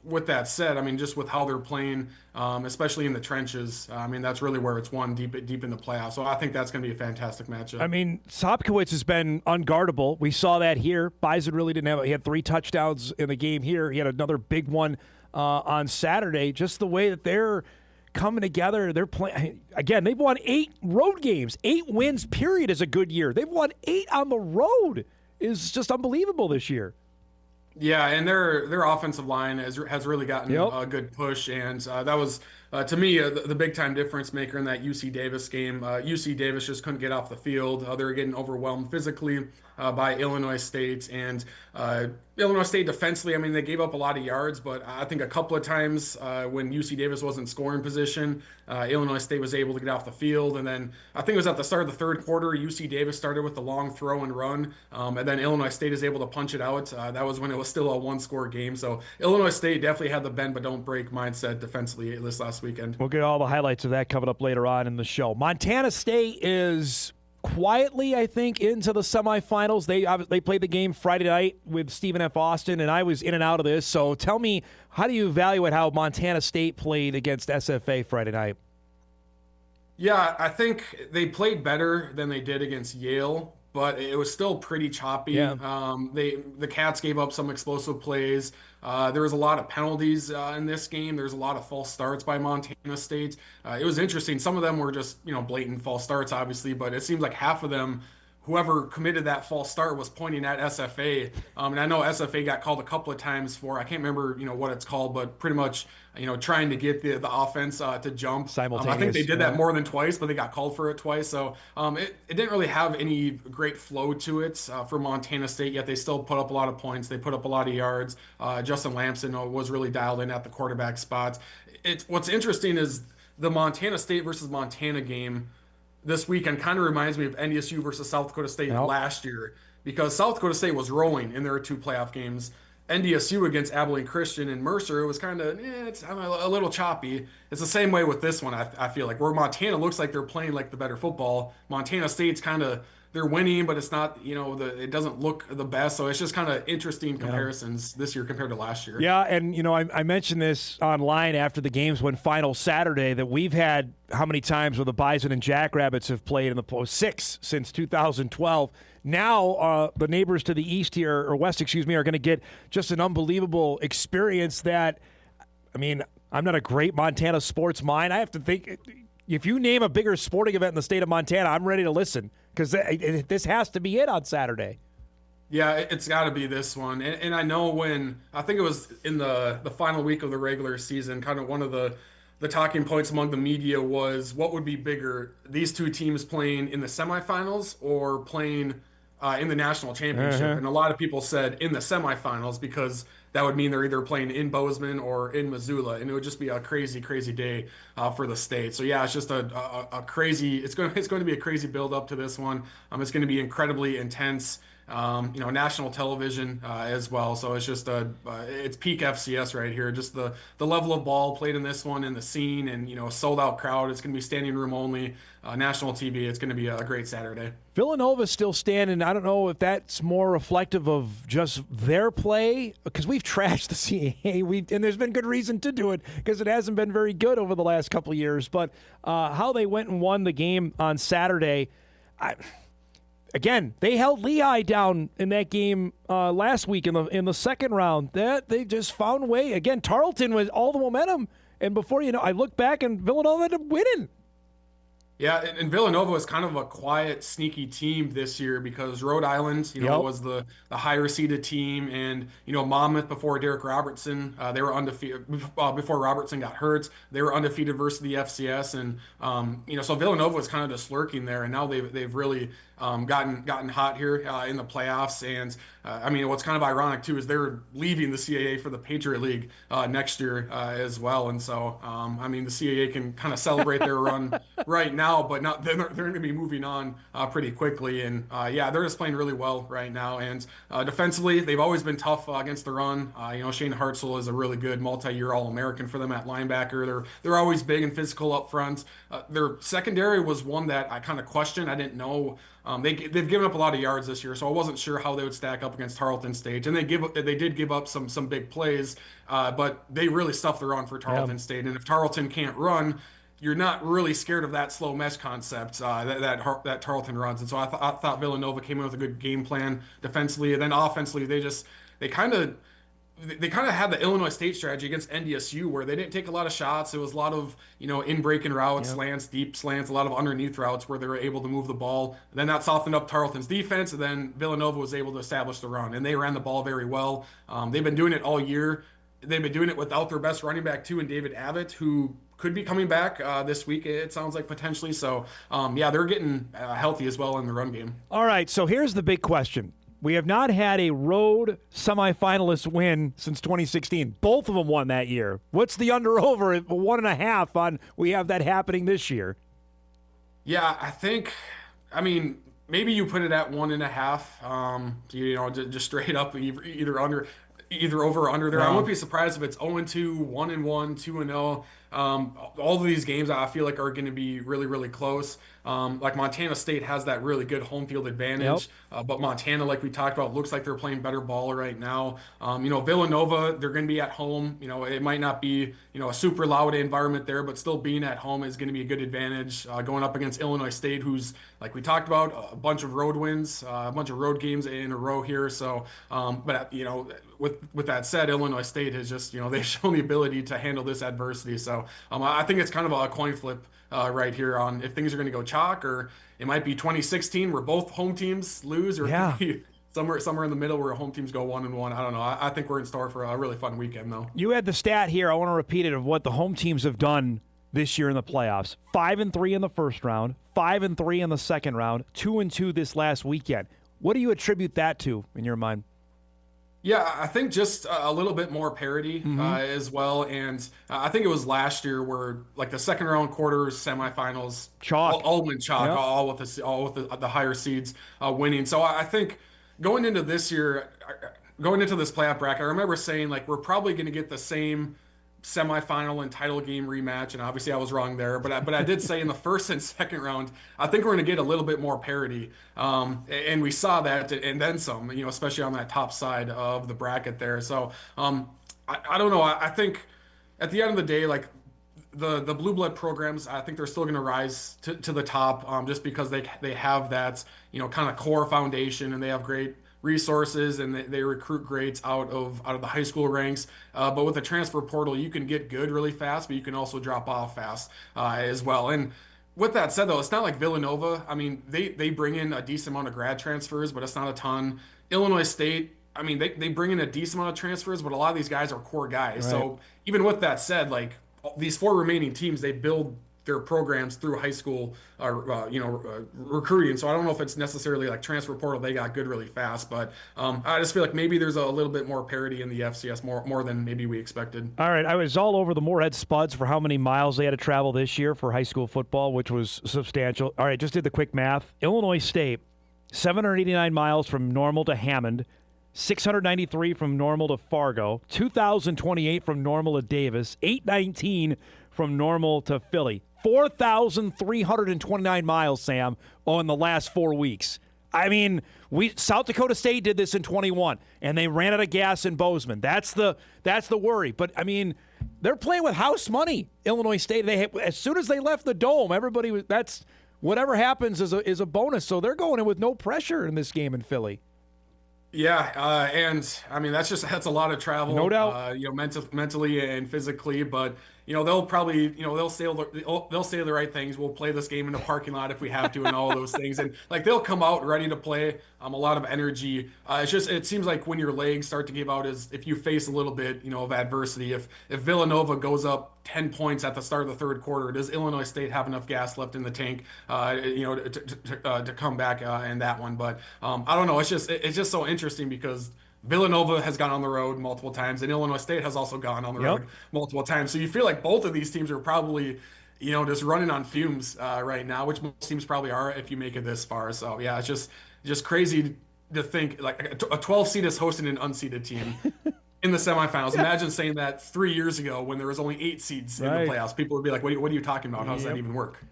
[SPEAKER 3] with that said, I mean, just with how they're playing, especially in the trenches, I mean, that's really where it's won deep in the playoffs. So I think that's going to be a fantastic matchup.
[SPEAKER 1] I mean, Sopkowitz has been unguardable. We saw that here. Bison really didn't have. He had 3 touchdowns in the game here. He had another big one on Saturday. Just the way that they're coming together, they're playing again. They've won 8 road games. 8 wins period is a good year. They've won 8 on the road. Is just unbelievable this year.
[SPEAKER 3] Yeah, and their offensive line has really gotten a good push, and that was to me the big time difference maker in that UC Davis game. UC Davis just couldn't get off the field. They were getting overwhelmed physically by Illinois State, and Illinois State defensively, I mean, they gave up a lot of yards, but I think a couple of times when UC Davis wasn't scoring position, Illinois State was able to get off the field. And then I think it was at the start of the third quarter, UC Davis started with the long throw and run, and then Illinois State is able to punch it out. That was when it was still a 1-score game. So Illinois State definitely had the bend but don't break mindset defensively this last weekend.
[SPEAKER 1] We'll get all the highlights of that coming up later on in the show. Montana State is quietly, I think, into the semifinals. They played the game Friday night with Stephen F. Austin, and I was in and out of this. So tell me, how do you evaluate how Montana State played against SFA Friday night?
[SPEAKER 3] Yeah, I think they played better than they did against Yale, but it was still pretty choppy.
[SPEAKER 1] Yeah.
[SPEAKER 3] The Cats gave up some explosive plays. There was a lot of penalties in this game. There's a lot of false starts by Montana State. It was interesting. Some of them were just blatant false starts, obviously, but it seems like half of them, whoever committed that false start was pointing at SFA. And I know SFA got called a couple of times for, I can't remember, what it's called, but pretty much, trying to get the offense to jump.
[SPEAKER 1] Simultaneous.
[SPEAKER 3] I think they did that more than twice, but they got called for it twice. So it didn't really have any great flow to it for Montana State, yet they still put up a lot of points. They put up a lot of yards. Justin Lamson was really dialed in at the quarterback spot. What's interesting is the Montana State versus Montana game this weekend kind of reminds me of NDSU versus South Dakota State last year, because South Dakota State was rolling in their 2 playoff games. NDSU against Abilene Christian and Mercer, it was kind of it's a little choppy. It's the same way with this one. I feel like where Montana looks like they're playing like the better football, Montana State's kind of, they're winning, but it's not, it doesn't look the best. So it's just kind of interesting comparisons this year compared to last year.
[SPEAKER 1] Yeah, and, I mentioned this online after the games went final Saturday that we've had how many times where the Bison and Jackrabbits have played in the post? 6 since 2012. Now the neighbors to the east here, or west, excuse me, are going to get just an unbelievable experience that, I mean, I'm not a great Montana sports mind. I have to think, if you name a bigger sporting event in the state of Montana, I'm ready to listen, because this has to be it on Saturday.
[SPEAKER 3] Yeah, it's got to be this one. And I know I think it was in the final week of the regular season, kind of one of the talking points among the media was what would be bigger, these 2 teams playing in the semifinals or playing in the national championship. And a lot of people said in the semifinals, because that would mean they're either playing in Bozeman or in Missoula, and it would just be a crazy, crazy day for the state. So yeah, it's just a crazy. It's going to be a crazy build up to this one. It's going to be incredibly intense. National television as well. So it's just it's peak FCS right here. Just the level of ball played in this one and the scene, and a sold out crowd. It's going to be standing room only, national TV. It's going to be a great Saturday.
[SPEAKER 1] Villanova's still standing. I don't know if that's more reflective of just their play, because we've trashed the CAA, and there's been good reason to do it, because it hasn't been very good over the last couple of years. But how they went and won the game on Saturday, again, they held Lehigh down in that game last week in the second round. That they just found a way. Again, Tarleton was all the momentum, and before you know, I look back and Villanova ended up winning.
[SPEAKER 3] Yeah, and Villanova was kind of a quiet, sneaky team this year, because Rhode Island, was the higher seeded team, and Monmouth before Derek Robertson, they were undefeated before Robertson got hurt. They were undefeated versus the FCS, and so Villanova was kind of just lurking there, and now they've really gotten hot here in the playoffs. And I mean, what's kind of ironic too is they're leaving the CAA for the Patriot League next year as well. And so, I mean, the CAA can kind of celebrate their run right now, but not they're going to be moving on pretty quickly. And yeah, they're just playing really well right now. And defensively, they've always been tough against the run. Shane Hartzell is a really good multi-year All-American for them at linebacker. They're always big and physical up front. Their secondary was one that I kind of questioned. I didn't know. They've given up a lot of yards this year, so I wasn't sure how they would stack up against Tarleton State. And they did give up some big plays, but they really stuffed the run for Tarleton State. And if Tarleton can't run, you're not really scared of that slow mesh concept that Tarleton runs. And so I thought Villanova came in with a good game plan defensively, and then offensively they kind of had the Illinois State strategy against NDSU where they didn't take a lot of shots. It was a lot of, in-breaking routes, slants, deep slants, a lot of underneath routes where they were able to move the ball. And then that softened up Tarleton's defense, and then Villanova was able to establish the run. And they ran the ball very well. They've been doing it all year. They've been doing it without their best running back, too, in David Abbott, who could be coming back this week, it sounds like, potentially. So, yeah, they're getting healthy as well in the run game.
[SPEAKER 1] All right, so here's the big question. We have not had a road semifinalist win since 2016. Both of them won that year. What's the under-over at 1.5 on we have that happening this year?
[SPEAKER 3] Yeah, I mean, maybe you put it at 1.5, just straight up, either over or under there. I wouldn't be surprised if it's 0-2, 1-1, 2-0. All of these games I feel like are going to be really, really close. Like Montana State has that really good home field advantage, but Montana, like we talked about, looks like they're playing better ball right now. Villanova, they're going to be at home. It might not be, a super loud environment there, but still being at home is going to be a good advantage. Going up against Illinois State, who's, like we talked about, a bunch of road wins, a bunch of road games in a row here. So, but with that said, Illinois State has just, they've shown the ability to handle this adversity. So I think it's kind of a coin flip right here on if things are going to go chalk, or it might be 2016 where both home teams lose, or it could be somewhere in the middle where home teams go 1-1. I don't know. I think we're in store for a really fun weekend, though.
[SPEAKER 1] You had the stat here. I want to repeat it of what the home teams have done this year in the playoffs. 5-3 in the first round, 5-3 in the second round, 2-2 this last weekend. What do you attribute that to in your mind?
[SPEAKER 3] Yeah, I think just a little bit more parity as well. And I think it was last year where like the second round, quarters, semifinals,
[SPEAKER 1] chalk,
[SPEAKER 3] all went chalk, all with the higher seeds winning. So I think going into this year, going into this playoff bracket, I remember saying like we're probably going to get the same semifinal and title game rematch, and obviously I was wrong there, but I did say in the first and second round I think we're going to get a little bit more parity, and we saw that and then some, especially on that top side of the bracket there. So I don't know, I think at the end of the day, like the blue blood programs, I think they're still going to rise to the top, just because they have that kind of core foundation, and they have great resources, and they recruit greats out of the high school ranks. But with the transfer portal, you can get good really fast, but you can also drop off fast as well. And with that said, though, it's not like Villanova. I mean, they bring in a decent amount of grad transfers, but it's not a ton. Illinois State, I mean, they bring in a decent amount of transfers, but a lot of these guys are core guys. Right. So even with that said, like these four remaining teams, they build their programs through high school, recruiting. So I don't know if it's necessarily like transfer portal. They got good really fast, but I just feel like maybe there's a little bit more parity in the FCS, more than maybe we expected.
[SPEAKER 1] All right, I was all over the Moorhead Spuds for how many miles they had to travel this year for high school football, which was substantial. All right, just did the quick math. Illinois State, 789 miles from Normal to Hammond, 693 from Normal to Fargo, 2,028 from Normal to Davis, 819 from Normal to Philly. 4,329 miles, Sam, in the last 4 weeks. I mean, South Dakota State did this in 21, and they ran out of gas in Bozeman. That's the worry. But I mean, they're playing with house money. Illinois State. As soon as they left the dome, everybody was. That's whatever happens is a bonus. So they're going in with no pressure in this game in Philly.
[SPEAKER 3] Yeah, and I mean that's a lot of travel,
[SPEAKER 1] no doubt.
[SPEAKER 3] Mentally and physically. But they'll probably, they'll say the right things. We'll play this game in the parking lot if we have to, and all of those things. And like they'll come out ready to play. A lot of energy. It seems like when your legs start to give out is if you face a little bit, of adversity. If Villanova goes up 10 points at the start of the third quarter, does Illinois State have enough gas left in the tank, to come back in that one? But I don't know. It's just so interesting because Villanova has gone on the road multiple times, and Illinois State has also gone on the road multiple times. So you feel like both of these teams are probably, just running on fumes right now, which most teams probably are if you make it this far. So yeah, it's just crazy to think like a 12 seed is hosting an unseeded team in the semifinals. Imagine saying that 3 years ago when there was only 8 seeds in the playoffs. People would be like, what are you talking about? How does that even work?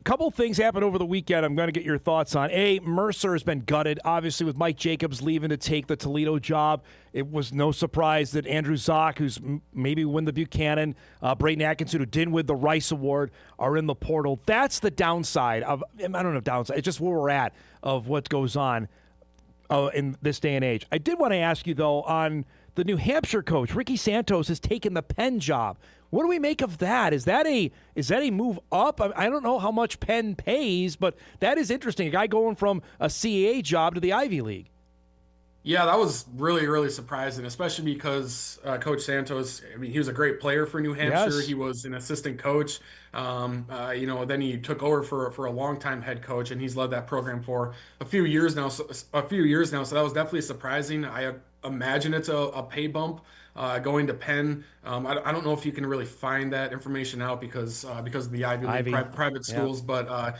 [SPEAKER 1] Couple things happened over the weekend I'm going to get your thoughts on. Mercer has been gutted, obviously, with Mike Jacobs leaving to take the Toledo job. It was no surprise that Andrew Zock, who's maybe win the Buchanan, Brayden Atkinson, who didn't win the Rice Award, are in the portal. That's the downside of, I don't know, downside. It's just where we're at of what goes on in this day and age. I did want to ask you, though, on the New Hampshire coach. Ricky Santos has taken the Penn job. What do we make of that? Is that a move up? I don't know how much Penn pays, but that is interesting. A guy going from a CAA job to the Ivy League.
[SPEAKER 3] Yeah, that was really, really surprising, especially because Coach Santos, he was a great player for New Hampshire. Yes. He was an assistant coach. Then he took over for a longtime head coach, and he's led that program for a few years now. So that was definitely surprising. I imagine it's a pay bump going to Penn. I don't know if you can really find that information out because of the Ivy League private schools, but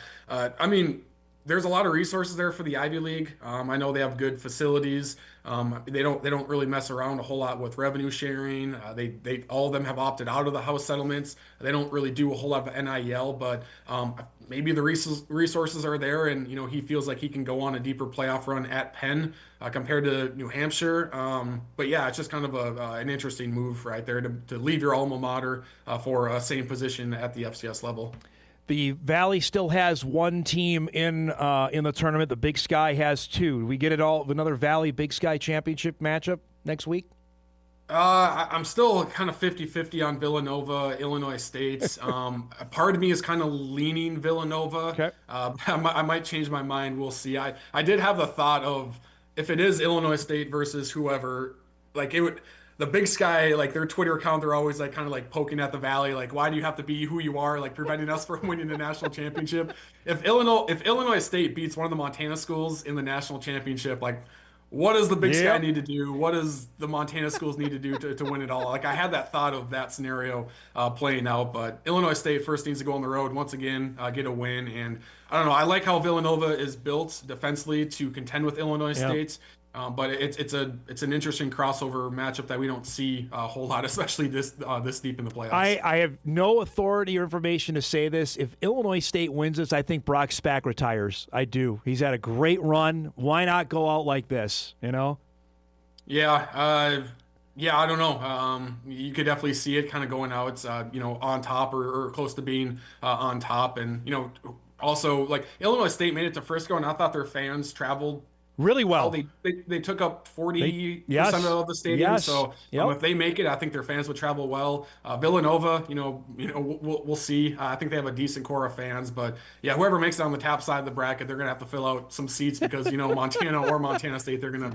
[SPEAKER 3] there's a lot of resources there for the Ivy League. I know they have good facilities. They don't really mess around a whole lot with revenue sharing. They all of them have opted out of the house settlements. They don't really do a whole lot of NIL, but maybe the resources are there, and he feels like he can go on a deeper playoff run at Penn compared to New Hampshire. But yeah, it's just kind of an interesting move right there to leave your alma mater for a same position at the FCS level.
[SPEAKER 1] The Valley still has one team in the tournament. The Big Sky has two. Do we get it all? Another Valley Big Sky championship matchup next week?
[SPEAKER 3] I'm still kind of 50-50 on Villanova, Illinois State. A part of me is kind of leaning Villanova.
[SPEAKER 1] Okay.
[SPEAKER 3] I might change my mind. We'll see. I did have the thought of if it is Illinois State versus whoever, like it would. The Big Sky, like their Twitter account, they're always like kind of like poking at the Valley, like why do you have to be who you are, like preventing us from winning the national championship? If Illinois State beats one of the Montana schools in the national championship, like what does the Big Sky need to do? What does the Montana schools need to do to win it all? Like I had that thought of that scenario playing out, but Illinois State first needs to go on the road once again, get a win, and I don't know. I like how Villanova is built defensively to contend with Illinois State. But it's an interesting crossover matchup that we don't see a whole lot, especially this deep in the playoffs.
[SPEAKER 1] I have no authority or information to say this. If Illinois State wins this, I think Brock Spack retires. I do. He's had a great run. Why not go out like this?
[SPEAKER 3] Yeah, I don't know. You could definitely see it kind of going out, on top or close to being on top, and also like Illinois State made it to Frisco, and I thought their fans traveled
[SPEAKER 1] really well.
[SPEAKER 3] They took up 40% of the stadium.
[SPEAKER 1] Yes.
[SPEAKER 3] So if they make it, I think their fans would travel well. Villanova, we'll see. I think they have a decent core of fans, but yeah, whoever makes it on the top side of the bracket, they're gonna have to fill out some seats because Montana or Montana State, they're gonna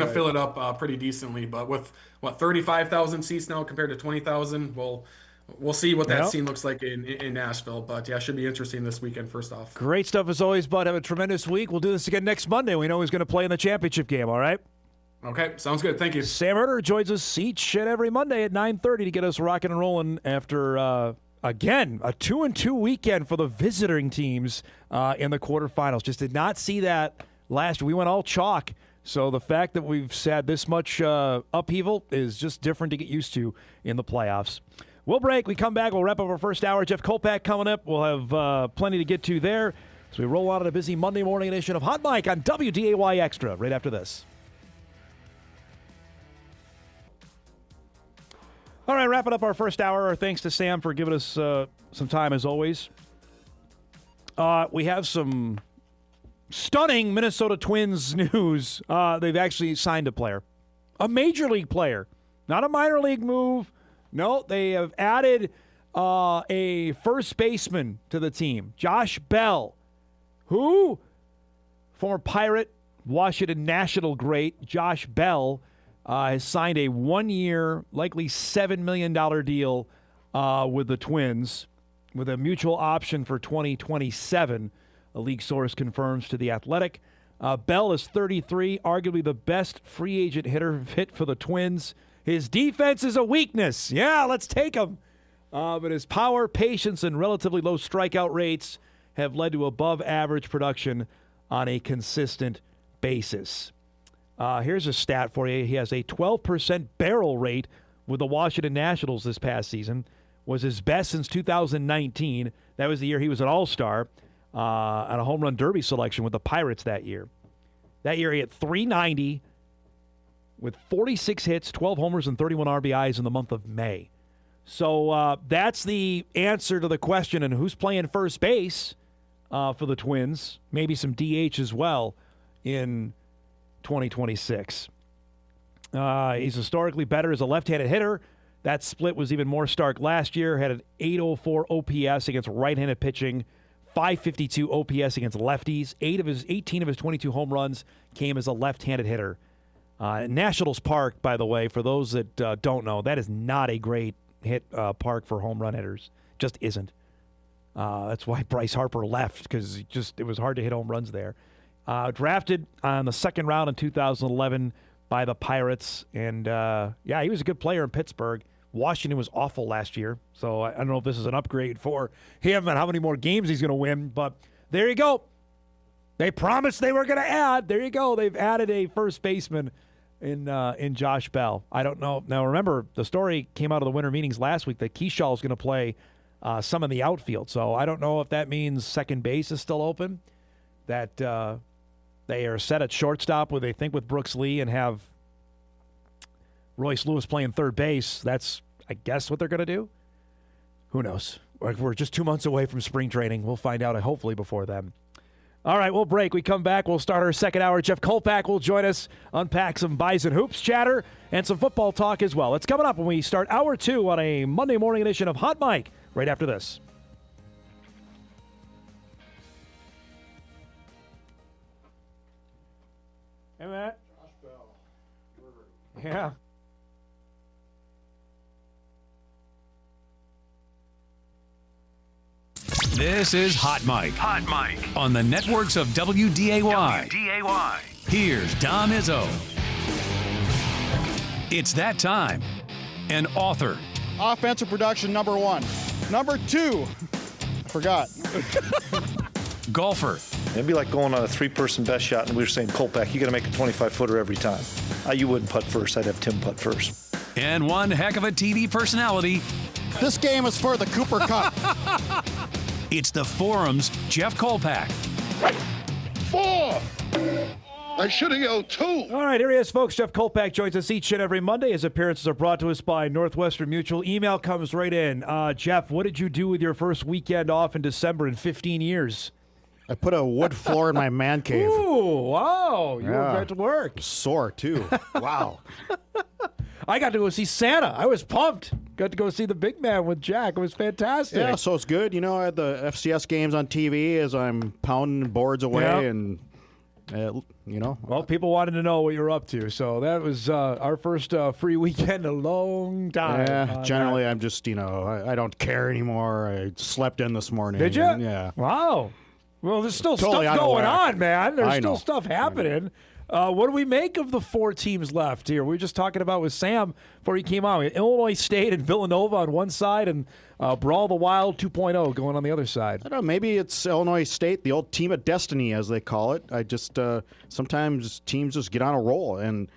[SPEAKER 3] fill it up pretty decently. But with 35,000 seats now compared to 20,000, we'll see what that scene looks like in Nashville. But yeah, it should be interesting this weekend, first off.
[SPEAKER 1] Great stuff as always, bud. Have a tremendous week. We'll do this again next Monday. We know he's going to play in the championship game, all right?
[SPEAKER 3] Okay, sounds good. Thank you.
[SPEAKER 1] Sam Herder joins us each and every Monday at 9:30 to get us rocking and rolling after, again, a 2-2 weekend for the visiting teams in the quarterfinals. Just did not see that last year. We went all chalk. So the fact that we've had this much upheaval is just different to get used to in the playoffs. We'll break. We come back. We'll wrap up our first hour. Jeff Kolpack coming up. We'll have plenty to get to there. So we roll out on a busy Monday morning edition of Hot Mike on WDAY Extra right after this. All right, wrapping up our first hour. Our thanks to Sam for giving us some time as always. We have some stunning Minnesota Twins news. They've actually signed a player, a major league player, not a minor league move. No, they have added a first baseman to the team, Josh Bell, who, former Pirate, Washington National great, Josh Bell, has signed a 1-year, likely $7 million deal with the Twins with a mutual option for 2027, a league source confirms to The Athletic. Bell is 33, arguably the best free agent hitter hit for the Twins. His defense is a weakness. Yeah, let's take him. But his power, patience, and relatively low strikeout rates have led to above-average production on a consistent basis. Here's a stat for you. He has a 12% barrel rate with the Washington Nationals this past season. Was his best since 2019. That was the year he was an all-star on a home run derby selection with the Pirates that year. That year he hit .390 with 46 hits, 12 homers, and 31 RBIs in the month of May. So that's the answer to the question, and who's playing first base for the Twins, maybe some DH as well in 2026. He's historically better as a left-handed hitter. That split was even more stark last year. Had an .804 OPS against right-handed pitching, .552 OPS against lefties. 18 of his 22 home runs came as a left-handed hitter. Nationals Park, by the way, for those that don't know, that is not a great hit park for home run hitters. Just isn't. That's why Bryce Harper left, because it was hard to hit home runs there. Drafted on the second round in 2011 by the Pirates, and he was a good player in Pittsburgh. Washington was awful last year, so I don't know if this is an upgrade for him and how many more games he's going to win, but there you go. They promised they were going to add. There you go. They've added a first baseman in Josh Bell. I don't know. Now, remember, the story came out of the winter meetings last week that Keyshaw is going to play some in the outfield, so I don't know if that means second base is still open, that they are set at shortstop with Brooks Lee and have Royce Lewis playing third base. That's, I guess, what they're going to do. Who knows? We're just 2 months away from spring training. We'll find out, hopefully, before then. All right, we'll break. We come back. We'll start our second hour. Jeff Kolpack will join us, unpack some Bison Hoops chatter and some football talk as well. It's coming up when we start hour 2 on a Monday morning edition of Hot Mike right after this. Hey, Matt. Josh Bell. Yeah.
[SPEAKER 2] This is Hot Mike. Hot Mike. On the networks of WDAY. WDAY. Here's Dom Izzo. It's that time. An author.
[SPEAKER 13] Offensive production, number 1. Number 2. I forgot.
[SPEAKER 2] Golfer.
[SPEAKER 4] It'd be like going on a 3-person best shot, and we were saying, Kolpack, you got to make a 25-footer every time. You wouldn't putt first. I'd have Tim putt first.
[SPEAKER 2] And one heck of a TV personality.
[SPEAKER 13] This game is for the Cooper Cup.
[SPEAKER 2] It's the Forum's Jeff Kolpack.
[SPEAKER 10] 4! I should have yelled 2.
[SPEAKER 1] All right, here he is, folks. Jeff Kolpack joins us each and every Monday. His appearances are brought to us by Northwestern Mutual. Email comes right in. Jeff, what did you do with your first weekend off in December in 15 years?
[SPEAKER 13] I put a wood floor in my man cave.
[SPEAKER 1] Ooh, wow. You were back to work.
[SPEAKER 13] Sore, too. Wow.
[SPEAKER 1] I got to go see Santa. I was pumped. Got to go see the big man with Jack. It was fantastic.
[SPEAKER 13] Yeah, so it's good. You know, I had the FCS games on TV as I'm pounding boards away and, you know.
[SPEAKER 1] Well, people wanted to know what you were up to. So that was our first free weekend in a long time.
[SPEAKER 13] Yeah, generally I'm just, you know, I don't care anymore. I slept in this morning.
[SPEAKER 1] Did you?
[SPEAKER 13] Yeah.
[SPEAKER 1] Wow. Well, there's still
[SPEAKER 13] Totally
[SPEAKER 1] stuff going on, man. There's
[SPEAKER 13] I
[SPEAKER 1] still
[SPEAKER 13] know.
[SPEAKER 1] stuff happening. What do we make of the 4 teams left here? We were just talking about with Sam before he came on. We had Illinois State and Villanova on one side and Brawl the Wild 2.0 going on the other side.
[SPEAKER 13] I don't know. Maybe it's Illinois State, the old team of destiny, as they call it. I just sometimes teams just get on a roll. And,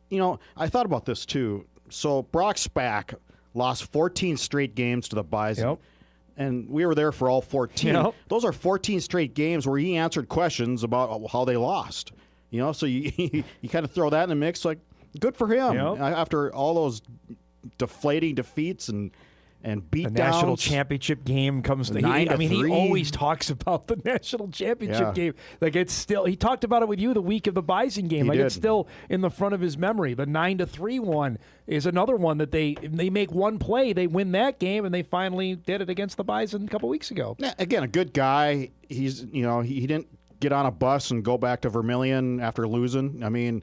[SPEAKER 13] you know, I thought about this, too. So Brock Spack lost 14 straight games to the Bison.
[SPEAKER 1] Yep.
[SPEAKER 13] And we were there for all 14.
[SPEAKER 1] Yep.
[SPEAKER 13] Those are 14 straight games where he answered questions about how they lost. You know, so you kind of throw that in the mix, like, good for him.
[SPEAKER 1] Yep.
[SPEAKER 13] After all those deflating defeats and and beat
[SPEAKER 1] the national championship game comes to. He always talks about the national championship game. Like it's still. He talked about it with you the week of the Bison game. It's still in the front of his memory. The 9-3 one is another one that they make one play, they win that game, and they finally did it against the Bison a couple weeks ago.
[SPEAKER 13] Yeah, again, a good guy. He's he didn't get on a bus and go back to Vermilion after losing. I mean,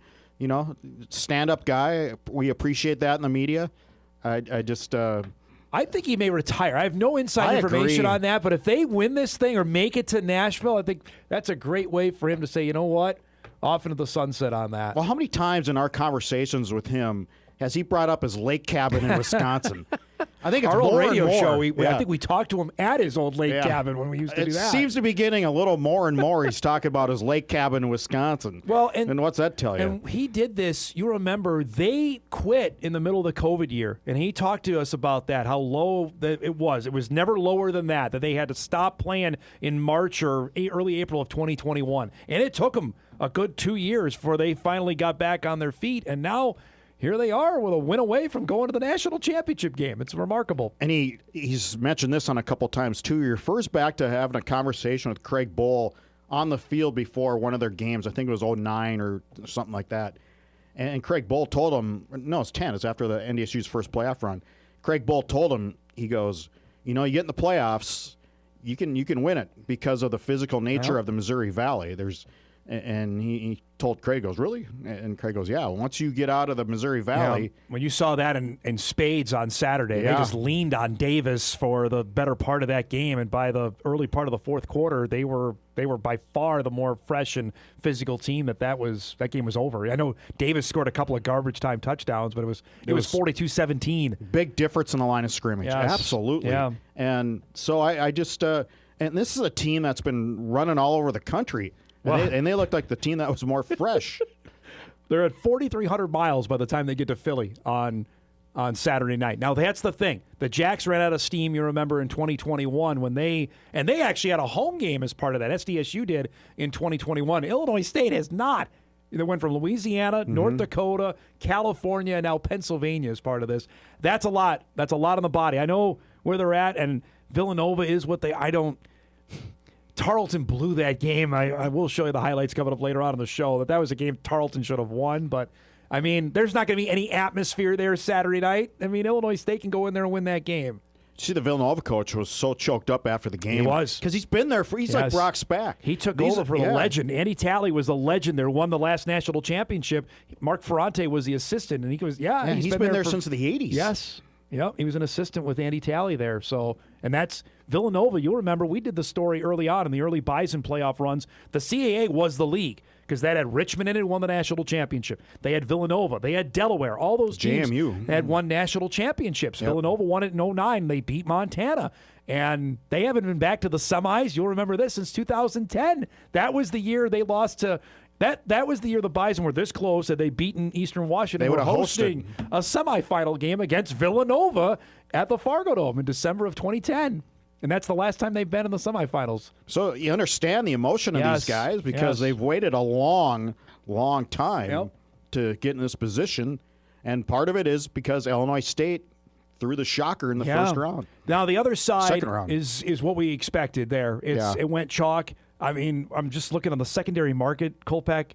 [SPEAKER 13] stand-up guy. We appreciate that in the media.
[SPEAKER 1] I think he may retire. I have no inside information on that, but if they win this thing or make it to Nashville, I think that's a great way for him to say, you know what, off into the sunset on that.
[SPEAKER 13] Well, how many times in our conversations with him has he brought up his lake cabin in Wisconsin? I think it's
[SPEAKER 1] our old
[SPEAKER 13] more
[SPEAKER 1] radio
[SPEAKER 13] and more.
[SPEAKER 1] show. I think we talked to him at his old lake cabin when we used to do that.
[SPEAKER 13] It seems to be getting a little more and more. He's talking about his lake cabin in Wisconsin.
[SPEAKER 1] Well,
[SPEAKER 13] and what's that tell you?
[SPEAKER 1] And he did this. You remember they quit in the middle of the COVID year, and he talked to us about that. How low that it was. It was never lower than that. That they had to stop playing in March or early April of 2021, and it took them a good 2 years before they finally got back on their feet, and now. Here they are with a win away from going to the national championship game. It's remarkable.
[SPEAKER 13] And he's mentioned this on a couple times, too. He refers back to having a conversation with Craig Bull on the field before one of their games. I think it was 09 or something like that. And Craig Bull told him, no, it's 10. It's after the NDSU's first playoff run. Craig Bull told him, he goes, you get in the playoffs, you can win it because of the physical nature of the Missouri Valley. And he told Craig, goes, really? And Craig goes, yeah, once you get out of the Missouri Valley.
[SPEAKER 1] When you saw that in spades on Saturday, they just leaned on Davis for the better part of that game. And by the early part of the fourth quarter, they were by far the more fresh and physical team that game was over. I know Davis scored a couple of garbage time touchdowns, but it was 42-17.
[SPEAKER 13] Big difference in the line of scrimmage.
[SPEAKER 1] Yes.
[SPEAKER 13] Absolutely.
[SPEAKER 1] Yeah.
[SPEAKER 13] And so I just and this is a team that's been running all over the country. And they looked like the team that was more fresh.
[SPEAKER 1] They're at 4,300 miles by the time they get to Philly on Saturday night. Now, that's the thing. The Jacks ran out of steam, you remember, in 2021 when they actually had a home game as part of that. SDSU did in 2021. Illinois State has not. They went from Louisiana, North Dakota, California, and now Pennsylvania as part of this. That's a lot. That's a lot on the body. I know where they're at, and Villanova is what Tarleton blew that game. I will show you the highlights coming up later on in the show. That was a game Tarleton should have won, but I mean, there's not going to be any atmosphere there Saturday night. I mean, Illinois State can go in there and win that game.
[SPEAKER 13] See, the Villanova coach was so choked up after the game.
[SPEAKER 1] He was.
[SPEAKER 13] Because he's been there he's like Brock Spack.
[SPEAKER 1] He took over for the legend. Andy Talley was the legend there, won the last national championship. Mark Ferrante was the assistant, and he goes,
[SPEAKER 13] he's been there since the 80s.
[SPEAKER 1] Yes. Yep, he was an assistant with Andy Talley there. So, and that's Villanova. You'll remember we did the story early on in the early Bison playoff runs. The CAA was the league because that had Richmond in it, won the national championship. They had Villanova. They had Delaware. All those teams had won national championships. Yep. Villanova won it in 2009. They beat Montana. And they haven't been back to the semis. You'll remember this since 2010. That was the year they lost to That was the year the Bison were this close that they'd beaten Eastern Washington.
[SPEAKER 13] They
[SPEAKER 1] were
[SPEAKER 13] would have
[SPEAKER 1] hosting a semifinal game against Villanova at the Fargo-Dome in December of 2010. And that's the last time they've been in the semifinals.
[SPEAKER 13] So you understand the emotion of these guys because they've waited a long, long time to get in this position. And part of it is because Illinois State threw the shocker in the first round.
[SPEAKER 1] Now, the other side
[SPEAKER 13] Second round.
[SPEAKER 1] is what we expected there. It went chalk. I mean, I'm just looking on the secondary market, Kolpack.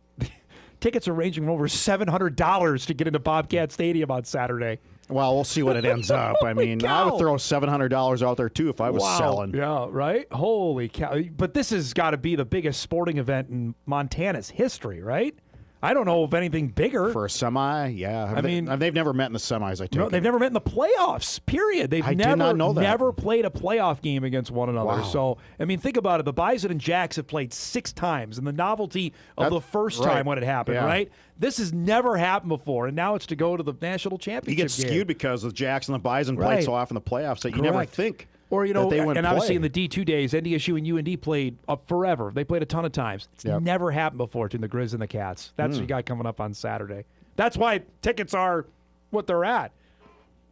[SPEAKER 1] Tickets are ranging from over $700 to get into Bobcat Stadium on Saturday.
[SPEAKER 13] Well, we'll see what it ends up. I mean, I would throw $700 out there, too, if I was selling.
[SPEAKER 1] Yeah, right? Holy cow. But this has got to be the biggest sporting event in Montana's history, right? I don't know of anything bigger.
[SPEAKER 13] For a semi, yeah. They've never met in the semis, I take it.
[SPEAKER 1] They've never met in the playoffs, period. They've
[SPEAKER 13] did not know that.
[SPEAKER 1] Never played a playoff game against one another.
[SPEAKER 13] Wow.
[SPEAKER 1] So, I mean, think about it. The Bison and Jacks have played 6 times, and the novelty of the first time when it happened, right? This has never happened before, and now it's to go to the national championship
[SPEAKER 13] You get skewed because the Jacks and the Bison played so often in the playoffs that you never think.
[SPEAKER 1] Or,
[SPEAKER 13] that they wouldn't
[SPEAKER 1] obviously
[SPEAKER 13] play.
[SPEAKER 1] in the D2 days, NDSU and UND played forever. They played a ton of times. It's never happened before between the Grizz and the Cats. That's what you got coming up on Saturday. That's why tickets are what they're at.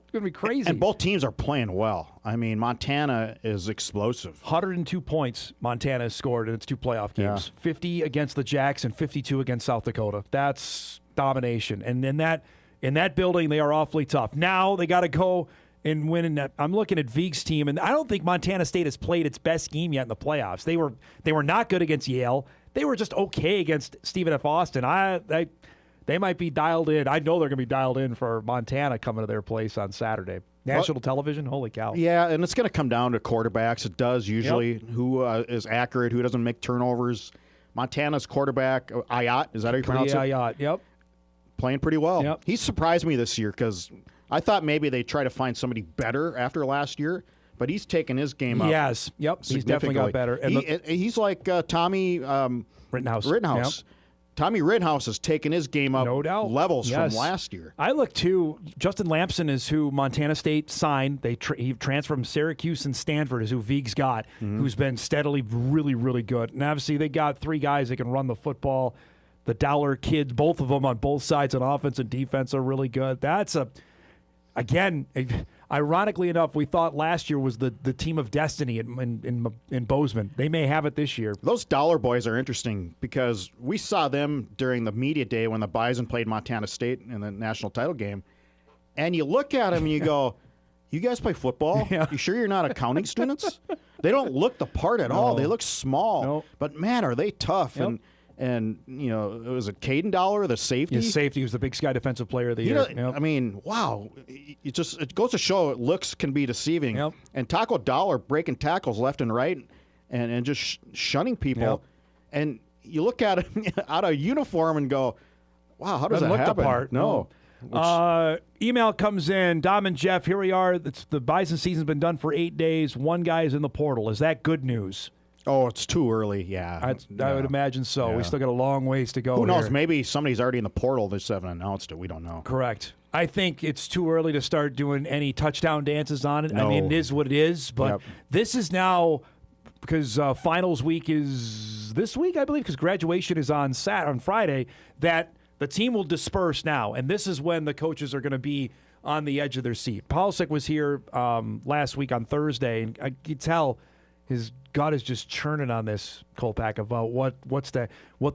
[SPEAKER 1] It's going to be crazy.
[SPEAKER 13] And both teams are playing well. I mean, Montana is explosive.
[SPEAKER 1] 102 points Montana has scored in its 2 playoff games. 50 against the Jacks and 52 against South Dakota. That's domination. And in that building, they are awfully tough. Now they got to go in winning that. I'm looking at Vieg's team, and I don't think Montana State has played its best game yet in the playoffs. They were not good against Yale. They were just okay against Stephen F. Austin. They might be dialed in. I know they're going to be dialed in for Montana coming to their place on Saturday. National television? Holy cow.
[SPEAKER 13] Yeah, and it's going to come down to quarterbacks. It does usually. Who is accurate, who doesn't make turnovers. Montana's quarterback, Ayat, is that how you pronounce it?
[SPEAKER 1] Ayat, yep.
[SPEAKER 13] Playing pretty well.
[SPEAKER 1] Yep.
[SPEAKER 13] He surprised me this year because I thought maybe they'd try to find somebody better after last year, but he's taken his game up.
[SPEAKER 1] Yes, yep. He's definitely got better. And
[SPEAKER 13] he's like Tommy
[SPEAKER 1] Rittenhouse.
[SPEAKER 13] Yep. Tommy Rittenhouse has taken his game up levels from last year.
[SPEAKER 1] I look, too, Justin Lampson is who Montana State signed. He transferred from Syracuse and Stanford is who Vieg's got, who's been steadily really, really good. And obviously they got three guys that can run the football. The Dowler kids, both of them on both sides on offense and defense are really good. Ironically enough, we thought last year was the team of destiny in Bozeman. They may have it this year.
[SPEAKER 13] Those Dollar boys are interesting because we saw them during the media day when the Bison played Montana State in the national title game. And you look at them and you go, you guys play football?
[SPEAKER 1] Yeah.
[SPEAKER 13] You sure you're not accounting students? They don't look the part at all. They look small.
[SPEAKER 1] No.
[SPEAKER 13] But, man, are they tough.
[SPEAKER 1] Yep.
[SPEAKER 13] And you know, was it Caden Dollar, the safety?
[SPEAKER 1] His safety was the Big Sky Defensive Player of the Year. Yep.
[SPEAKER 13] I mean, wow. It goes to show looks can be deceiving.
[SPEAKER 1] Yep.
[SPEAKER 13] And Taco Dollar breaking tackles left and right and just shunning people.
[SPEAKER 1] Yep.
[SPEAKER 13] And you look at him out of uniform and go, wow, how does that
[SPEAKER 1] look
[SPEAKER 13] happen?
[SPEAKER 1] the part.
[SPEAKER 13] No.
[SPEAKER 1] Email comes in. Dom and Jeff, here we are. The Bison season's been done for 8 days. One guy is in the portal. Is that good news?
[SPEAKER 13] Oh, it's too early. Yeah.
[SPEAKER 1] I would imagine so.
[SPEAKER 13] Yeah.
[SPEAKER 1] We still got a long ways to go.
[SPEAKER 13] Who knows?
[SPEAKER 1] here.
[SPEAKER 13] Maybe somebody's already in the portal. They just haven't announced it. We don't know.
[SPEAKER 1] Correct. I think it's too early to start doing any touchdown dances on it.
[SPEAKER 13] No.
[SPEAKER 1] I mean, it is what it is. But
[SPEAKER 13] Yep.
[SPEAKER 1] this is now because finals week is this week, I believe, because graduation is on Friday, that the team will disperse now. And this is when the coaches are going to be on the edge of their seat. Polisic was here last week on Thursday, and I could tell his gut is just churning on this, Kolpack, about what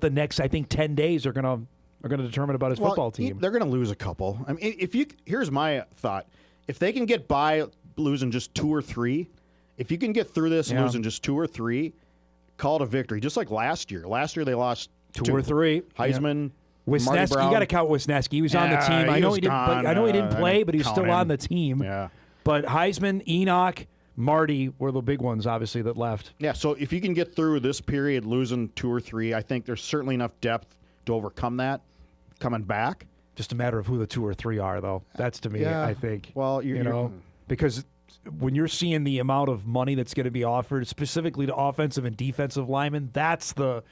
[SPEAKER 1] the next, I think, 10 days are going to determine about his football team.
[SPEAKER 13] They're going to lose a couple. I mean, here's my thought: if they can get by losing just 2 or 3, if you can get through this losing just 2 or 3, call it a victory. Just like last year. Last year they lost
[SPEAKER 1] 2 or 3.
[SPEAKER 13] Heisman.
[SPEAKER 1] Wisniewski,
[SPEAKER 13] Marty Brown.
[SPEAKER 1] you got to count Wisniewski. He was on the team. I know he didn't play, but he's still on the team.
[SPEAKER 13] Yeah.
[SPEAKER 1] But Heisman, Enoch, Marty were the big ones, obviously, that left.
[SPEAKER 13] Yeah, so if you can get through this period losing 2 or 3, I think there's certainly enough depth to overcome that coming back.
[SPEAKER 1] Just a matter of who the 2 or 3 are, though. That's to me, I think.
[SPEAKER 13] Well,
[SPEAKER 1] because when you're seeing the amount of money that's going to be offered, specifically to offensive and defensive linemen, that's the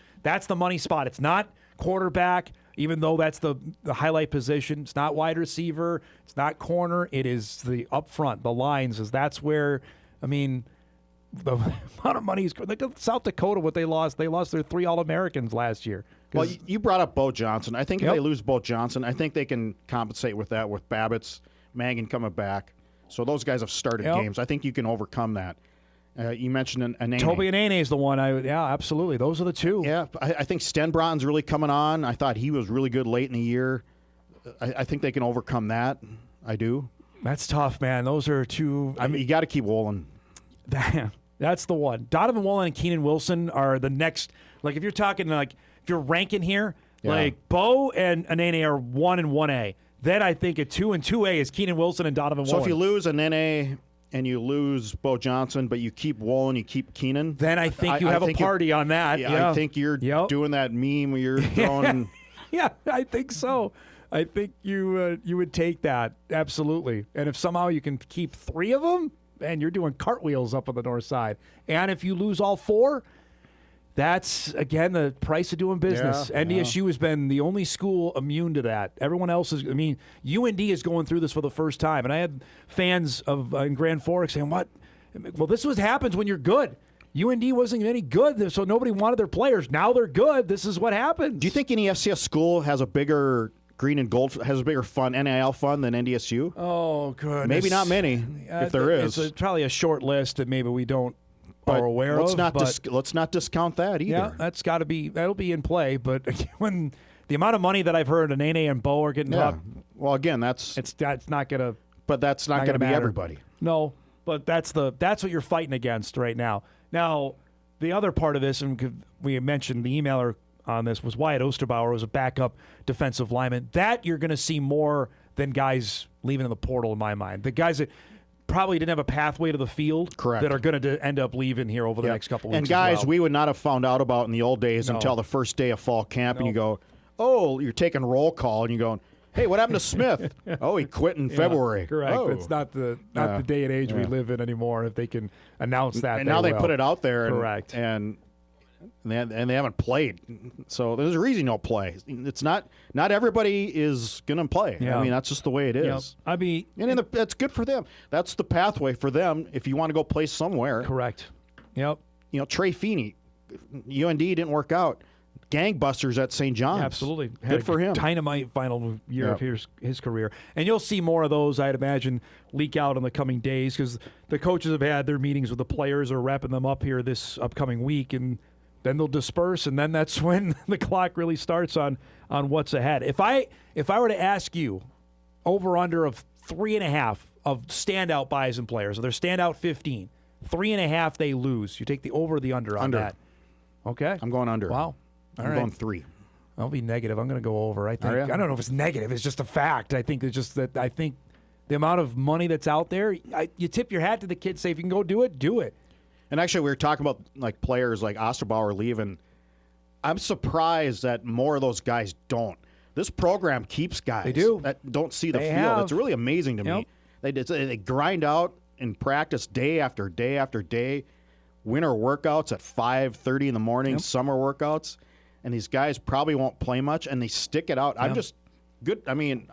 [SPEAKER 1] money spot. It's not quarterback, even though that's the highlight position. It's not wide receiver. It's not corner. It is the up front, the lines. That's where, I mean, the amount of money is. Look at South Dakota, what they lost. They lost their 3 All-Americans last year.
[SPEAKER 13] Well, you brought up Bo Johnson. I think if they lose Bo Johnson, I think they can compensate with that with Babbitts, Mangan coming back. So those guys have started games. I think you can overcome that. You mentioned Anene.
[SPEAKER 1] Toby Anene is the one. Absolutely. Those are the 2.
[SPEAKER 13] Yeah, I think Stenbron's really coming on. I thought he was really good late in the year. I think they can overcome that. I do.
[SPEAKER 1] That's tough, man. Those are 2.
[SPEAKER 13] I mean, you got to keep Wolin.
[SPEAKER 1] That's the one. Donovan Wolin and Keenan Wilson are the next. Like, if you're talking, like, if you're ranking here, like, Bo and Anene are 1 and 1A. Then I think at 2 and 2A is Keenan Wilson and Donovan Wolin.
[SPEAKER 13] So if you lose Anene and you lose Bo Johnson, but you keep Wolin, you keep Keenan,
[SPEAKER 1] then I think you have a party on that.
[SPEAKER 13] Yeah, I think you're doing that meme where you're throwing.
[SPEAKER 1] Yeah, I think so. I think you would take that, absolutely. And if somehow you can keep 3 of them, and you're doing cartwheels up on the north side. And if you lose all 4, that's, again, the price of doing business.
[SPEAKER 13] Yeah,
[SPEAKER 1] NDSU has been the only school immune to that. Everyone else is, I mean, UND is going through this for the first time. And I had fans of in Grand Forks saying, what? Well, this is what happens when you're good. UND wasn't any good, so nobody wanted their players. Now they're good. This is what happens.
[SPEAKER 13] Do you think any FCS school has a bigger green and gold, has a bigger NIL fund than NDSU?
[SPEAKER 1] Oh, goodness.
[SPEAKER 13] Maybe not many, if there is.
[SPEAKER 1] It's probably a short list that maybe we don't
[SPEAKER 13] but
[SPEAKER 1] are aware
[SPEAKER 13] let's
[SPEAKER 1] of.
[SPEAKER 13] Let's not discount that either.
[SPEAKER 1] Yeah, that'll be in play. But when the amount of money that I've heard Anene and Bo are getting up,
[SPEAKER 13] well, again, it's
[SPEAKER 1] not gonna.
[SPEAKER 13] But that's not going to be everybody.
[SPEAKER 1] No, but that's what you're fighting against right now. Now, the other part of this, and we mentioned the emailer on this, was Wyatt Osterbauer was a backup defensive lineman. That you're going to see more than guys leaving in the portal, in my mind. The guys that probably didn't have a pathway to the field,
[SPEAKER 13] correct,
[SPEAKER 1] that are going to end up leaving here over the next couple weeks.
[SPEAKER 13] And guys, we would not have found out about in the old days until the first day of fall camp, and you go, oh, you're taking roll call, and you're going, hey, what happened to Smith? Oh, he quit in February.
[SPEAKER 1] Correct.
[SPEAKER 13] Oh.
[SPEAKER 1] It's not the day and age we live in anymore. If they can announce that,
[SPEAKER 13] and now they put it out there.
[SPEAKER 1] Correct.
[SPEAKER 13] And they haven't played, so there's a reason you don't play. It's not everybody is going to play.
[SPEAKER 1] Yeah.
[SPEAKER 13] I mean, that's just the way it is.
[SPEAKER 1] Yep. I mean,
[SPEAKER 13] and that's good for them. That's the pathway for them if you want to go play somewhere.
[SPEAKER 1] Correct. Yep.
[SPEAKER 13] Trey Feeney, UND didn't work out. Gangbusters at St. John's.
[SPEAKER 1] Absolutely.
[SPEAKER 13] Good for him.
[SPEAKER 1] Dynamite final year of his career. And you'll see more of those, I'd imagine, leak out in the coming days because the coaches have had their meetings with the players or wrapping them up here this upcoming week, and then they'll disperse, and then that's when the clock really starts on what's ahead. If I were to ask you over-under of 3.5 of standout Bison players, so they're standout 15, 3.5 they lose. You take the over or the under on that? Okay.
[SPEAKER 13] I'm going under.
[SPEAKER 1] Wow.
[SPEAKER 13] I'm going 3.
[SPEAKER 1] I'll be negative. I'm going to go over. I think. I don't know if it's negative. It's just a fact. I think it's just that I think the amount of money that's out there, you tip your hat to the kids, say if you can go do it, do it.
[SPEAKER 13] And actually, we were talking about like players like Osterbauer leaving. I'm surprised that more of those guys don't. This program keeps guys that don't see the field. It's really amazing to me. They grind out in practice day after day after day. Winter workouts at 5:30 in the morning, summer workouts. And these guys probably won't play much, and they stick it out. I'm just good. I mean,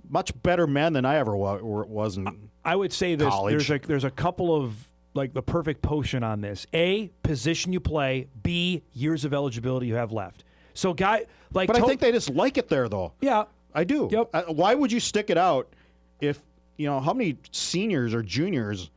[SPEAKER 13] much better men than I ever was in
[SPEAKER 1] I would say
[SPEAKER 13] college.
[SPEAKER 1] There's a couple of like the perfect potion on this. A, position you play. B, years of eligibility you have left. So,
[SPEAKER 13] but I think they just like it there, though.
[SPEAKER 1] Yeah,
[SPEAKER 13] I do.
[SPEAKER 1] Yep.
[SPEAKER 13] Why would you stick it out if how many seniors or juniors,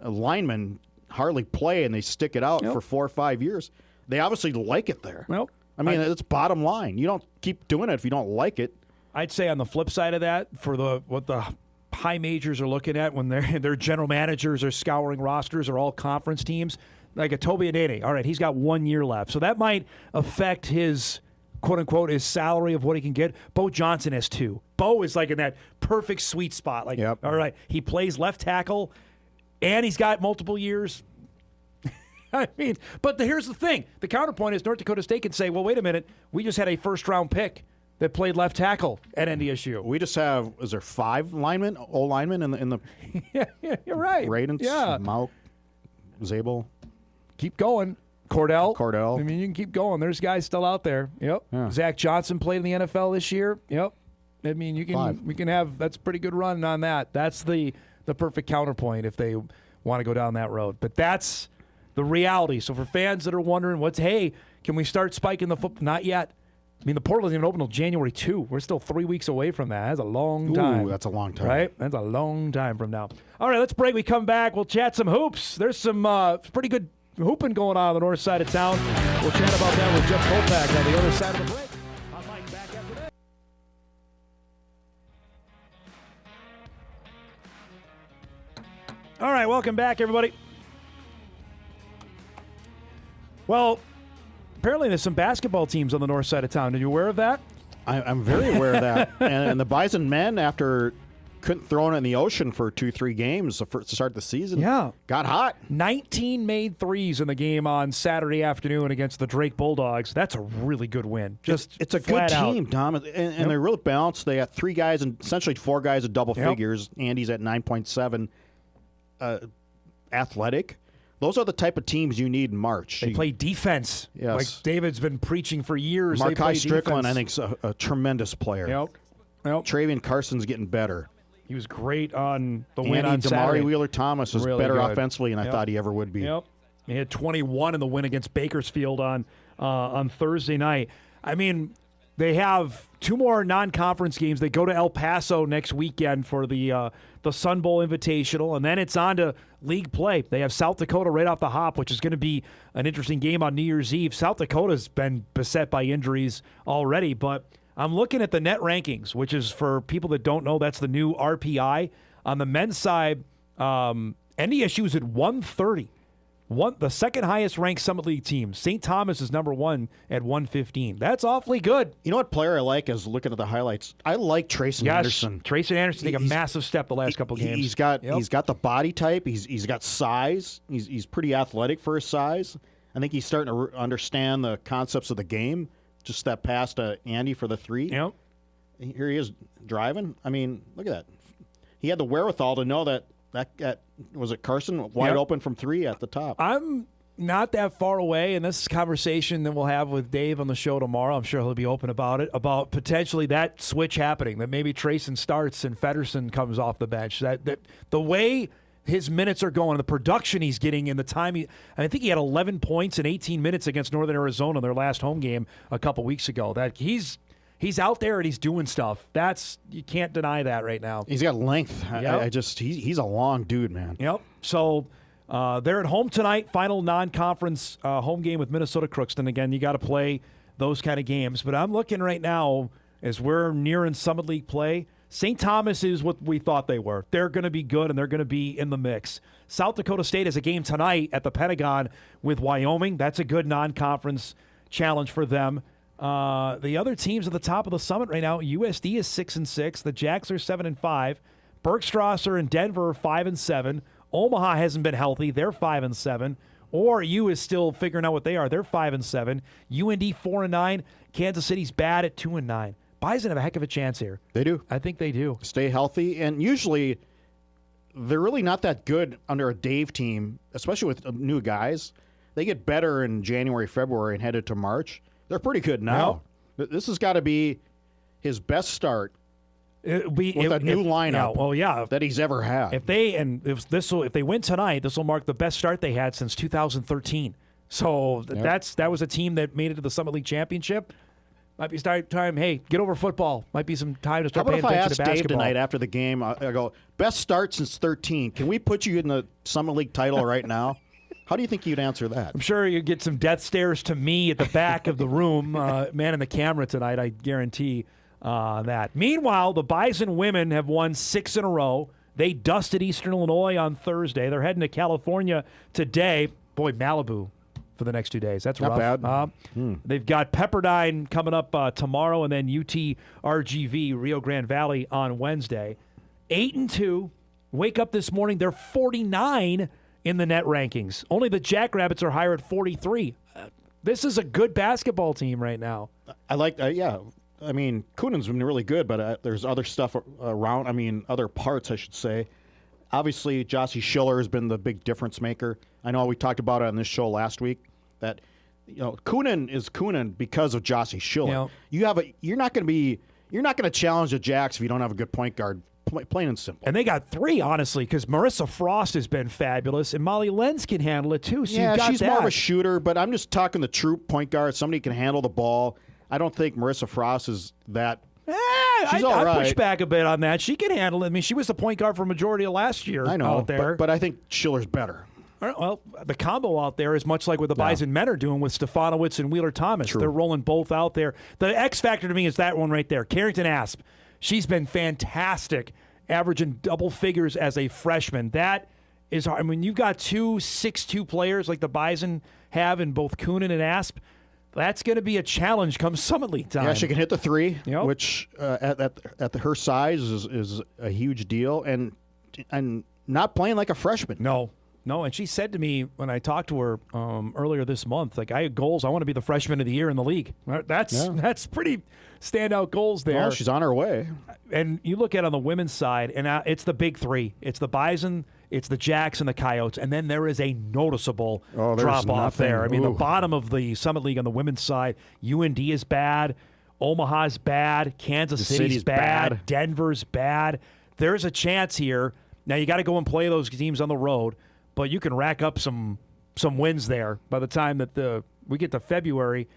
[SPEAKER 13] linemen hardly play and they stick it out for 4 or 5 years? They obviously like it there.
[SPEAKER 1] Well,
[SPEAKER 13] I mean, it's bottom line. You don't keep doing it if you don't like it.
[SPEAKER 1] I'd say on the flip side of that, for what the high majors are looking at when their general managers are scouring rosters or all conference teams, like a Toby Adene. All right, he's got 1 year left. So that might affect his, quote-unquote, his salary of what he can get. Bo Johnson has 2. Bo is like in that perfect sweet spot. Like, all right, he plays left tackle, and he's got multiple years. I mean, but here's the thing. The counterpoint is North Dakota State can say, well, wait a minute. We just had a first-round pick that played left tackle at NDSU.
[SPEAKER 13] We just have, is there 5 linemen, O-linemen in the
[SPEAKER 1] yeah, you're right.
[SPEAKER 13] Radens, Mauk, Zabel.
[SPEAKER 1] Keep going. Cordell.
[SPEAKER 13] I
[SPEAKER 1] mean, you can keep going. There's guys still out there. Yep.
[SPEAKER 13] Yeah.
[SPEAKER 1] Zach Johnson played in the NFL this year. Yep. I mean, we can have, that's a pretty good run on that. That's the perfect counterpoint if they want to go down that road. But that's the reality. So for fans that are wondering can we start spiking the football? Not yet. I mean, the portal isn't even open until January 2. We're still 3 weeks away from that. That's a long time.
[SPEAKER 13] Ooh, that's a long time.
[SPEAKER 1] Right? That's a long time from now. All right, let's break. We come back. We'll chat some hoops. There's some pretty good hooping going on the north side of town. We'll chat about that with Jeff Kolpack on the other side of the break. I'm Mike, back after that. All right, welcome back, everybody. Well, apparently there's some basketball teams on the north side of town. Are you aware of that?
[SPEAKER 13] I'm very aware of that. And the Bison men, after couldn't throw it in the ocean for 2-3 games to start the season, got hot.
[SPEAKER 1] 19 made threes in the game on Saturday afternoon against the Drake Bulldogs. That's a really good win.
[SPEAKER 13] It's a good team, Tom, and they're really balanced. They got 3 guys and essentially 4 guys at double figures. Andy's at 9.7. Athletic. Those are the type of teams you need in March.
[SPEAKER 1] They play defense.
[SPEAKER 13] Yes.
[SPEAKER 1] Like David's been preaching for years.
[SPEAKER 13] Markai Strickland, I think, is a tremendous player.
[SPEAKER 1] Yep.
[SPEAKER 13] Travian Carson's getting better.
[SPEAKER 1] He was great on the win on
[SPEAKER 13] Damari
[SPEAKER 1] Saturday.
[SPEAKER 13] Wheeler-Thomas is
[SPEAKER 1] really
[SPEAKER 13] better
[SPEAKER 1] good.
[SPEAKER 13] offensively than I thought he ever would be.
[SPEAKER 1] Yep. He had 21 in the win against Bakersfield on Thursday night. I mean, they have 2 more non-conference games. They go to El Paso next weekend for the Sun Bowl Invitational, and then it's on to league play. They have South Dakota right off the hop, which is going to be an interesting game on New Year's Eve. South Dakota's been beset by injuries already, but I'm looking at the net rankings, which is, for people that don't know, that's the new RPI. On the men's side, NDSU is at 130. The second highest ranked Summit League team. St. Thomas is number 1 at 115. That's awfully good.
[SPEAKER 13] You know what player I like is looking at the highlights? I like Trayson Anderson.
[SPEAKER 1] Trayson Anderson take a massive step the last couple games.
[SPEAKER 13] He's got the body type. He's got size. He's pretty athletic for his size. I think he's starting to understand the concepts of the game. Just that pass to Andy for the 3.
[SPEAKER 1] Yep.
[SPEAKER 13] Here he is driving. I mean, look at that. He had the wherewithal to know that was it Carson wide open from 3 at the top.
[SPEAKER 1] I'm not that far away, and this is a conversation that we'll have with Dave on the show tomorrow. I'm sure he'll be open about it, about potentially that switch happening, that maybe Trayson starts and Feddersen comes off the bench. That the way his minutes are going, the production he's getting, and the time I think he had 11 points in 18 minutes against Northern Arizona in their last home game a couple weeks ago. That he's out there and he's doing stuff. You can't deny that right now.
[SPEAKER 13] He's got length.
[SPEAKER 1] Yep.
[SPEAKER 13] He's a long dude, man.
[SPEAKER 1] Yep. So they're at home tonight. Final non-conference home game with Minnesota Crookston. Again, you got to play those kind of games. But I'm looking right now as we're nearing Summit League play. St. Thomas is what we thought they were. They're going to be good and they're going to be in the mix. South Dakota State has a game tonight at the Pentagon with Wyoming. That's a good non-conference challenge for them. The other teams at the top of the Summit right now, USD is 6-6. The Jacks are 7-5. Bergstrasser and Denver are 5-7. Omaha hasn't been healthy. They're 5-7. ORU is still figuring out what they are. They're 5-7. UND 4-9. Kansas City's bad at 2-9. Bison have a heck of a chance here.
[SPEAKER 13] They do.
[SPEAKER 1] I think they do.
[SPEAKER 13] Stay healthy, and usually they're really not that good under a Dave team, especially with new guys. They get better in January, February, and headed to March. They're pretty good now. Yep. This has got to be his best start with a new lineup that he's ever had.
[SPEAKER 1] If they win tonight, this will mark the best start they had since 2013. So that was a team that made it to the Summit League Championship. Might be time. Hey, get over football. Might be some time to start paying attention to basketball.
[SPEAKER 13] How about if I ask Dave tonight after the game? I go, best start since 13. Can we put you in the Summit League title right now? How do you think you'd answer that?
[SPEAKER 1] I'm sure you'd get some death stares to me at the back of the room, man in the camera tonight, I guarantee that. Meanwhile, the Bison women have won 6 in a row. They dusted Eastern Illinois on Thursday. They're heading to California today. Boy, Malibu for the next 2 days. That's
[SPEAKER 13] not
[SPEAKER 1] rough.
[SPEAKER 13] bad.
[SPEAKER 1] They've got Pepperdine coming up tomorrow, and then UT-RGV, Rio Grande Valley, on Wednesday. 8-2. Wake up this morning, they're 49 in the net rankings. Only the Jackrabbits are higher at 43. This is a good basketball team right now.
[SPEAKER 13] I like, I mean, Kunin's been really good, but there's other stuff around. I mean, other parts, I should say. Obviously, Jossie Schiller has been the big difference maker. I know we talked about it on this show last week that Kunin is Kunin because of Jossie Schiller. You're not going to challenge the Jacks if you don't have a good point guard. Plain and simple.
[SPEAKER 1] And they got 3, honestly, because Marissa Frost has been fabulous, and Molly Lenz can handle it, too. So
[SPEAKER 13] yeah, she's
[SPEAKER 1] that.
[SPEAKER 13] more of a shooter, but I'm just talking the true point guard, somebody who can handle the ball. I don't think Marissa Frost is that. She's all right.
[SPEAKER 1] I push back a bit on that. She can handle it. I mean, she was the point guard for a majority of last year.
[SPEAKER 13] I know,
[SPEAKER 1] out there.
[SPEAKER 13] But I think Schiller's better.
[SPEAKER 1] Well, the combo out there is much like what the Bison men are doing with Stefanowicz and Wheeler Thomas.
[SPEAKER 13] True.
[SPEAKER 1] They're rolling both out there. The X factor to me is that one right there. Carrington Asp. She's been fantastic, averaging double figures as a freshman. That is hard. I mean, you've got 2 6'2" players like the Bison have in both Kunin and Asp. That's going to be a challenge come Summit League time.
[SPEAKER 13] Yeah, she can hit the 3,
[SPEAKER 1] yep.
[SPEAKER 13] which at her size is a huge deal, and not playing like a freshman.
[SPEAKER 1] No, and she said to me when I talked to her earlier this month, like, I had goals. I want to be the freshman of the year in the league. That's pretty standout goals there.
[SPEAKER 13] Well, she's on her way.
[SPEAKER 1] And you look at it on the women's side, and it's the big 3. It's the Bison, it's the Jacks, and the Coyotes, and then there is a noticeable drop-off there. I mean, the bottom of the Summit League on the women's side, UND is bad, Omaha's bad, Kansas City's bad, Denver's bad. There's a chance here. Now, you got to go and play those teams on the road, but you can rack up some wins there by the time that we get to February.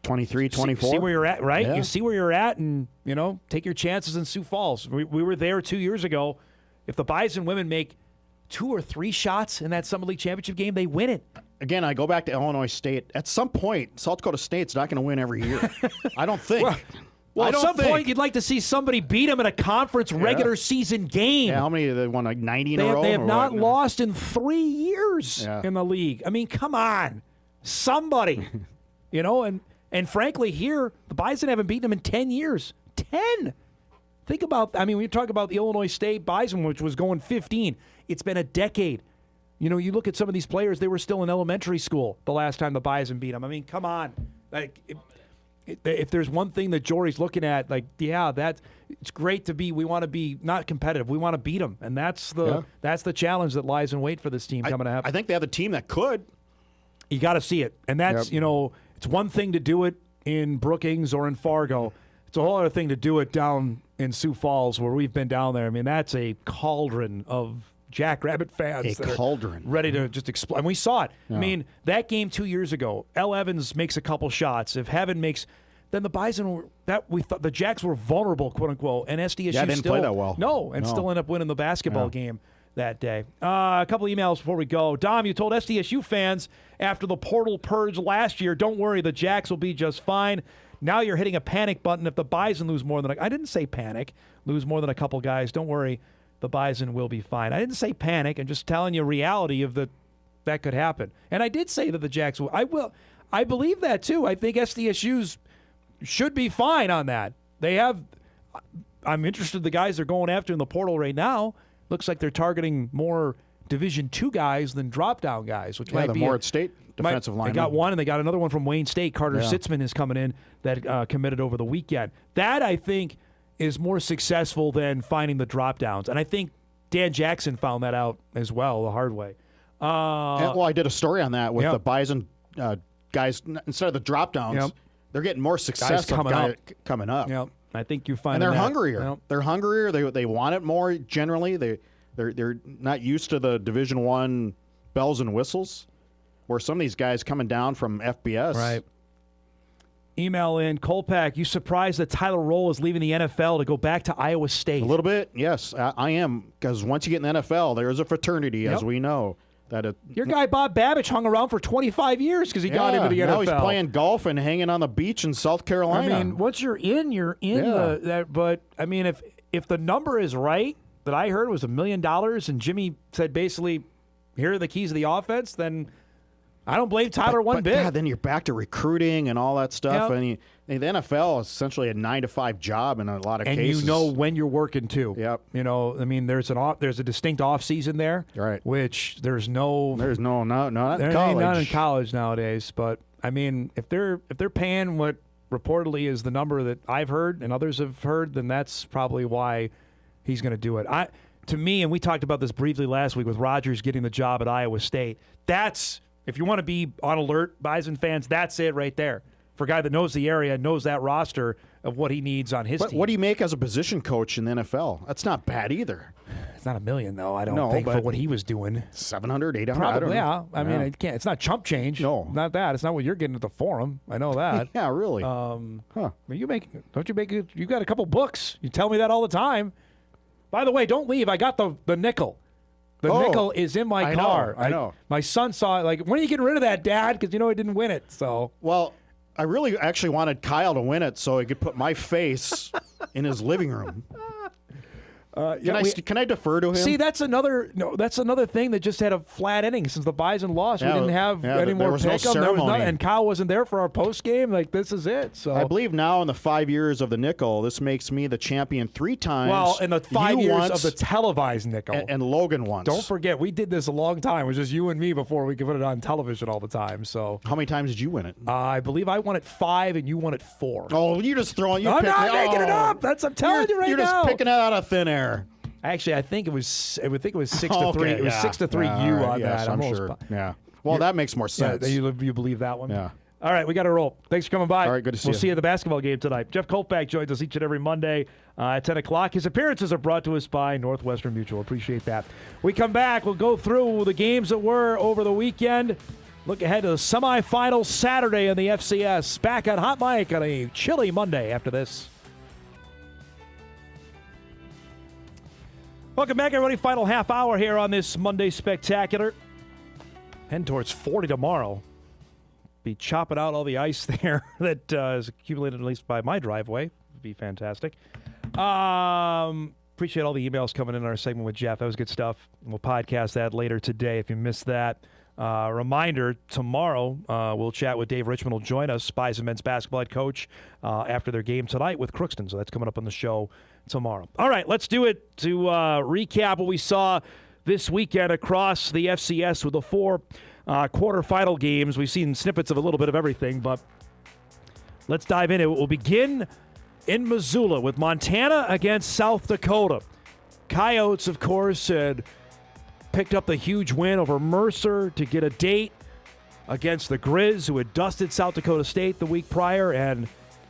[SPEAKER 13] 23, 24.
[SPEAKER 1] See where you're at, right?
[SPEAKER 13] Yeah.
[SPEAKER 1] You see where you're at, and, take your chances in Sioux Falls. We were there 2 years ago. If the Bison women make 2 or 3 shots in that Summit League championship game, they win it.
[SPEAKER 13] Again, I go back to Illinois State. At some point, South Dakota State's not going to win every year. I don't think.
[SPEAKER 1] Well, at some point, you'd like to see somebody beat them in a conference regular season game.
[SPEAKER 13] Yeah, how many they won, like 90 in a row?
[SPEAKER 1] They have not lost in 3 years in the league. I mean, come on. Somebody. And frankly, here, the Bison haven't beaten them in 10 years. 10. Think about, when you talk about the Illinois State Bison, which was going 15, it's been a decade. You look at some of these players, they were still in elementary school the last time the Bison beat them. I mean, come on. If there's one thing that Jory's looking at, it's great to be. We want to be not competitive. We want to beat them, and that's the challenge that lies in wait for this team coming up.
[SPEAKER 13] I think they have a team that could.
[SPEAKER 1] You got to see it, and that's it's one thing to do it in Brookings or in Fargo. It's a whole other thing to do it down in Sioux Falls, where we've been down there. I mean, that's a cauldron of Jackrabbit fans. Ready to just explode. And we saw it. Yeah. I mean, that game 2 years ago, L. Evans makes a couple shots. If Heaven makes, then the Bison we thought the Jacks were vulnerable, quote unquote, and SDSU
[SPEAKER 13] didn't play that well.
[SPEAKER 1] Still end up winning the basketball game that day. A couple emails before we go. Dom, you told SDSU fans after the portal purge last year, don't worry, the Jacks will be just fine. Now you're hitting a panic button if the Bison lose more than I didn't say panic, lose more than a couple guys. Don't worry. The Bison will be fine. I didn't say panic. I'm just telling you reality of that could happen. And I did say that the Jacks will. I believe that too. I think SDSU's should be fine on that. I'm interested in the guys they're going after in the portal right now. Looks like they're targeting more Division II guys than drop-down guys, which might be
[SPEAKER 13] Moorhead State defensive lineman.
[SPEAKER 1] They got one, and they got another one from Wayne State. Carter Sitzman is coming in that committed over the weekend. That, I think, is more successful than finding the drop-downs. And I think Dan Jackson found that out as well the hard way.
[SPEAKER 13] I did a story on that with the Bison guys. Instead of the drop-downs, they're getting more success coming up.
[SPEAKER 1] Yep. I think you find
[SPEAKER 13] and they're hungrier. Yep. They're hungrier. They want it more generally. They're not used to the Division I bells and whistles, where some of these guys coming down from FBS.
[SPEAKER 1] Right. Email in, Kolpack, you surprised that Tyler Roll is leaving the NFL to go back to Iowa State?
[SPEAKER 13] A little bit, yes. I am, because once you get in the NFL, there's a fraternity, as we know.
[SPEAKER 1] Your guy Bob Babbage hung around for 25 years because he got into the NFL.
[SPEAKER 13] Now he's playing golf and hanging on the beach in South Carolina.
[SPEAKER 1] I mean, once you're in but I mean, if the number is right that I heard was $1 million and Jimmy said basically, here are the keys of the offense, then I don't blame Tyler one bit.
[SPEAKER 13] God, then you're back to recruiting and all that stuff.
[SPEAKER 1] Yep.
[SPEAKER 13] And the NFL is essentially a 9-to-5 job in a lot of cases.
[SPEAKER 1] And you know when you're working too.
[SPEAKER 13] Yep.
[SPEAKER 1] There's a distinct off season there.
[SPEAKER 13] Right.
[SPEAKER 1] Which not in college.
[SPEAKER 13] Not
[SPEAKER 1] in college nowadays. But I mean, if they're paying what reportedly is the number that I've heard and others have heard, then that's probably why he's going to do it. To me, and we talked about this briefly last week with Rodgers getting the job at Iowa State. If you want to be on alert, Bison fans, that's it right there. For a guy that knows the area, knows that roster of what he needs on his team.
[SPEAKER 13] What do you make as a position coach in the NFL? That's not bad either.
[SPEAKER 1] It's not $1 million, though, I don't think, for what he was doing.
[SPEAKER 13] 700, 800?
[SPEAKER 1] Probably, yeah. I mean, it's not chump change.
[SPEAKER 13] No.
[SPEAKER 1] Not that. It's not what you're getting at the forum. I know that.
[SPEAKER 13] Yeah, really.
[SPEAKER 1] You got a couple books. You tell me that all the time. By the way, don't leave. I got the nickel. The nickel is in my car.
[SPEAKER 13] I know.
[SPEAKER 1] My son saw it. When are you getting rid of that, Dad? Because I didn't win it. So
[SPEAKER 13] I really actually wanted Kyle to win it so he could put my face in his living room. Can I defer to him?
[SPEAKER 1] See, that's another thing that just had a flat ending since the Bison lost. We didn't have any more pick 'em. And Kyle wasn't there for our post game. This is it. So
[SPEAKER 13] I believe now in the 5 years of the nickel, this makes me the champion 3 times.
[SPEAKER 1] Well, in the 5 years of the televised nickel,
[SPEAKER 13] and Logan once.
[SPEAKER 1] Don't forget, we did this a long time. It was just you and me before we could put it on television all the time. So
[SPEAKER 13] how many times did you win it?
[SPEAKER 1] I believe I won it 5 and you won it 4.
[SPEAKER 13] Oh, you're just throwing.
[SPEAKER 1] I'm not making it up. I'm telling you right now.
[SPEAKER 13] You're just picking it out of thin air.
[SPEAKER 1] Actually, I think it was 6-3. It was 6-3 you on that.
[SPEAKER 13] I'm sure. Yeah. Well, that makes more sense.
[SPEAKER 1] You believe that one?
[SPEAKER 13] Yeah.
[SPEAKER 1] All right, we got to roll. Thanks for coming by.
[SPEAKER 13] All right, good to see you.
[SPEAKER 1] We'll see you at the basketball game tonight. Jeff Kolpack joins us each and every Monday at 10 o'clock. His appearances are brought to us by Northwestern Mutual. Appreciate that. We come back. We'll go through the games that were over the weekend. Look ahead to the semifinals Saturday in the FCS. Back on Hot Mic on a chilly Monday after this. Welcome back, everybody. Final half hour here on this Monday Spectacular. Heading towards 40 tomorrow. Be chopping out all the ice there that is accumulated, at least by my driveway. be fantastic. Appreciate all the emails coming in our segment with Jeff. That was good stuff. We'll podcast that later today if you missed that. Reminder, tomorrow we'll chat with Dave Richmond. Will join us, Bison men's basketball head coach, after their game tonight with Crookston. So that's coming up on the show tomorrow. All right, let's do it to recap what we saw this weekend across the FCS with the 4 quarterfinal games. We've seen snippets of a little bit of everything, but let's dive in. It will begin in Missoula with Montana against South Dakota. Coyotes, of course, had picked up the huge win over Mercer to get a date against the Grizz, who had dusted South Dakota State the week prior, and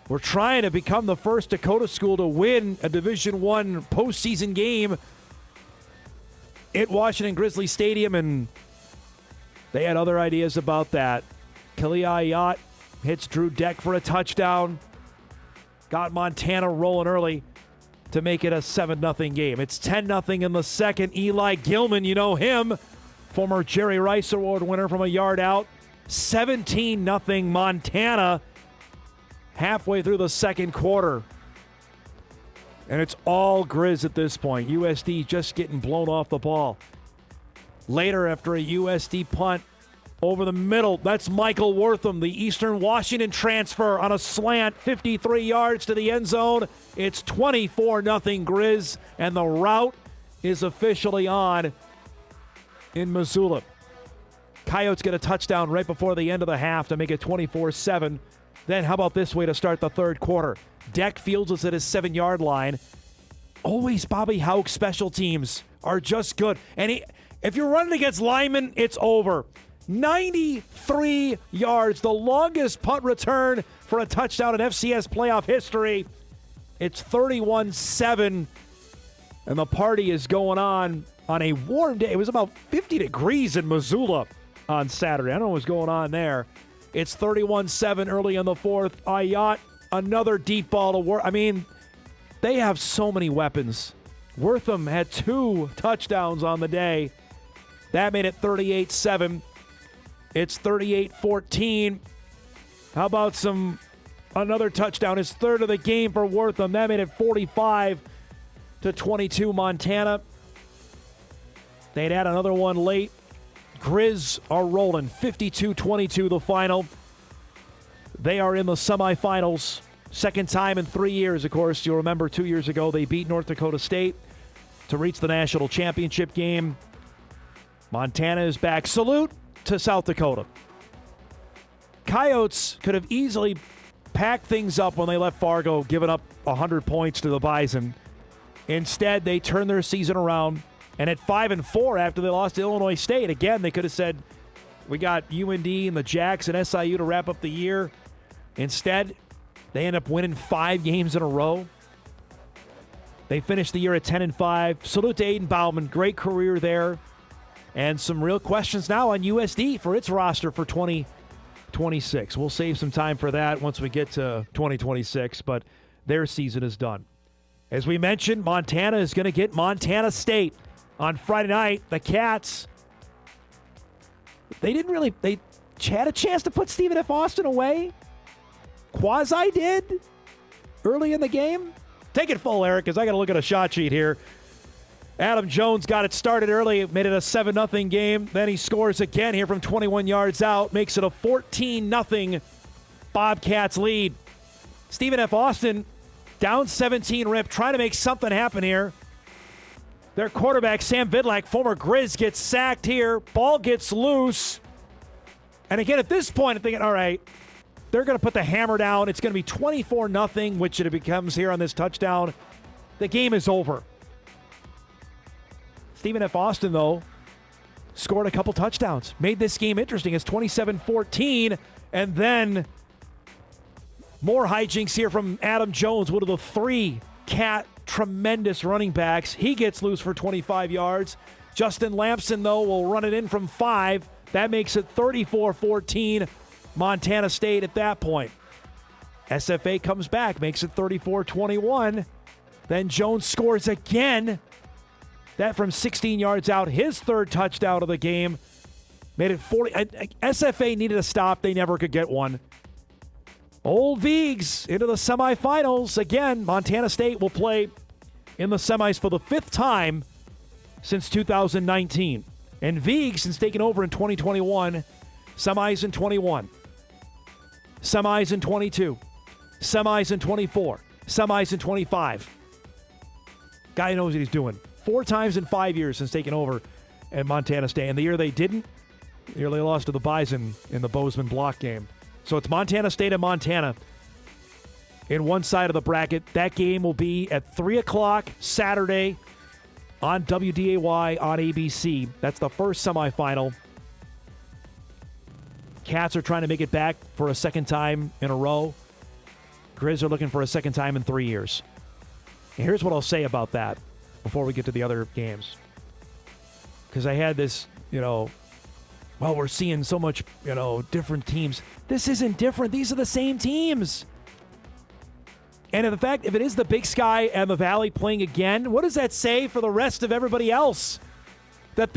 [SPEAKER 1] were trying to become the first Dakota school to win a Division I postseason game at Washington Grizzly Stadium, and they had other ideas about that. Kalia Ayat hits Drew Deck for a touchdown. Got Montana rolling early to make it a 7-0 game. It's 10-0 in the second. Eli Gilman, you know him, former Jerry Rice Award winner from a yard out. 17-0 Montana halfway through the second quarter. And it's all Grizz at this point. USD just getting blown off the ball. Later, after a USD punt over the middle, that's Michael Wortham, the Eastern Washington transfer, on a slant, 53 yards to the end zone. It's 24-0 Grizz, and the rout is officially on in Missoula. Coyotes get a touchdown right before the end of the half to make it 24-7. Then how about this way to start the third quarter? Deck fields us at his 7-yard line. Always Bobby Houck's special teams are just good. And if you're running against linemen, it's over. 93 yards, the longest punt return for a touchdown in FCS playoff history. It's 31-7, and the party is going on a warm day. It was about 50 degrees in Missoula on Saturday. I don't know what's going on there. It's 31-7 early in the fourth. Ayat, another deep ball to work. I mean, they have so many weapons. Wortham had 2 touchdowns on the day. That made it 38-7. It's 38-14. How about another touchdown? His third of the game for Wortham. That made it 45-22 Montana. They'd add another one late. Grizz are rolling. 52-22 the final. They are in the semifinals. Second time in 3 years, of course. You'll remember 2 years ago they beat North Dakota State to reach the national championship game. Montana is back. Salute to South Dakota. Coyotes could have easily packed things up when they left Fargo, giving up 100 points to the Bison. Instead, they turned their season around, and at 5-4 after they lost to Illinois State, again, they could have said, we got UND and the Jacks and SIU to wrap up the year. Instead, they end up winning 5 games in a row. They finished the year at 10-5. Salute to Aiden Bauman. Great career there. And some real questions now on USD for its roster for 2026. We'll save some time for that once we get to 2026, but their season is done. As we mentioned, Montana is going to get Montana State on Friday night. The Cats, they had a chance to put Stephen F. Austin away. Quasi did early in the game. Take it full, Eric, because I got to look at a shot sheet here. Adam Jones got it started early, made it a 7-0 game. Then he scores again here from 21 yards out, makes it a 14-0 Bobcats lead. Stephen F. Austin down 17 rip, trying to make something happen here. Their quarterback, Sam Vidlak, former Grizz, gets sacked here. Ball gets loose. And again, at this point, I'm thinking, all right, they're going to put the hammer down. It's going to be 24-0, which it becomes here on this touchdown. The game is over. Stephen F. Austin, though, scored a couple touchdowns. Made this game interesting. It's 27-14. And then more hijinks here from Adam Jones, one of the 3 Cat tremendous running backs. He gets loose for 25 yards. Justin Lampson, though, will run it in from 5. That makes it 34-14 Montana State at that point. SFA comes back, makes it 34-21. Then Jones scores again. That from 16 yards out, his third touchdown of the game. Made it 40. SFA needed a stop. They never could get one. Old Vigs into the semifinals. Again, Montana State will play in the semis for the 5th time since 2019. And Vigs, since taking over in 2021, semis in 21, semis in 22, semis in 24, semis in 25. Guy knows what he's doing. 4 times in 5 years since taking over at Montana State. And the year they didn't, the year they lost to the Bison in the Bozeman block game. So it's Montana State and Montana in one side of the bracket. That game will be at 3 o'clock Saturday on WDAY on ABC. That's the first semifinal. Cats are trying to make it back for a second time in a row. Grizz are looking for a second time in 3 years. And here's what I'll say about that before we get to the other games. Because I had this, well, we're seeing so much, different teams. This isn't different. These are the same teams. And in fact, if it is the Big Sky and the Valley playing again, what does that say for the rest of everybody else? That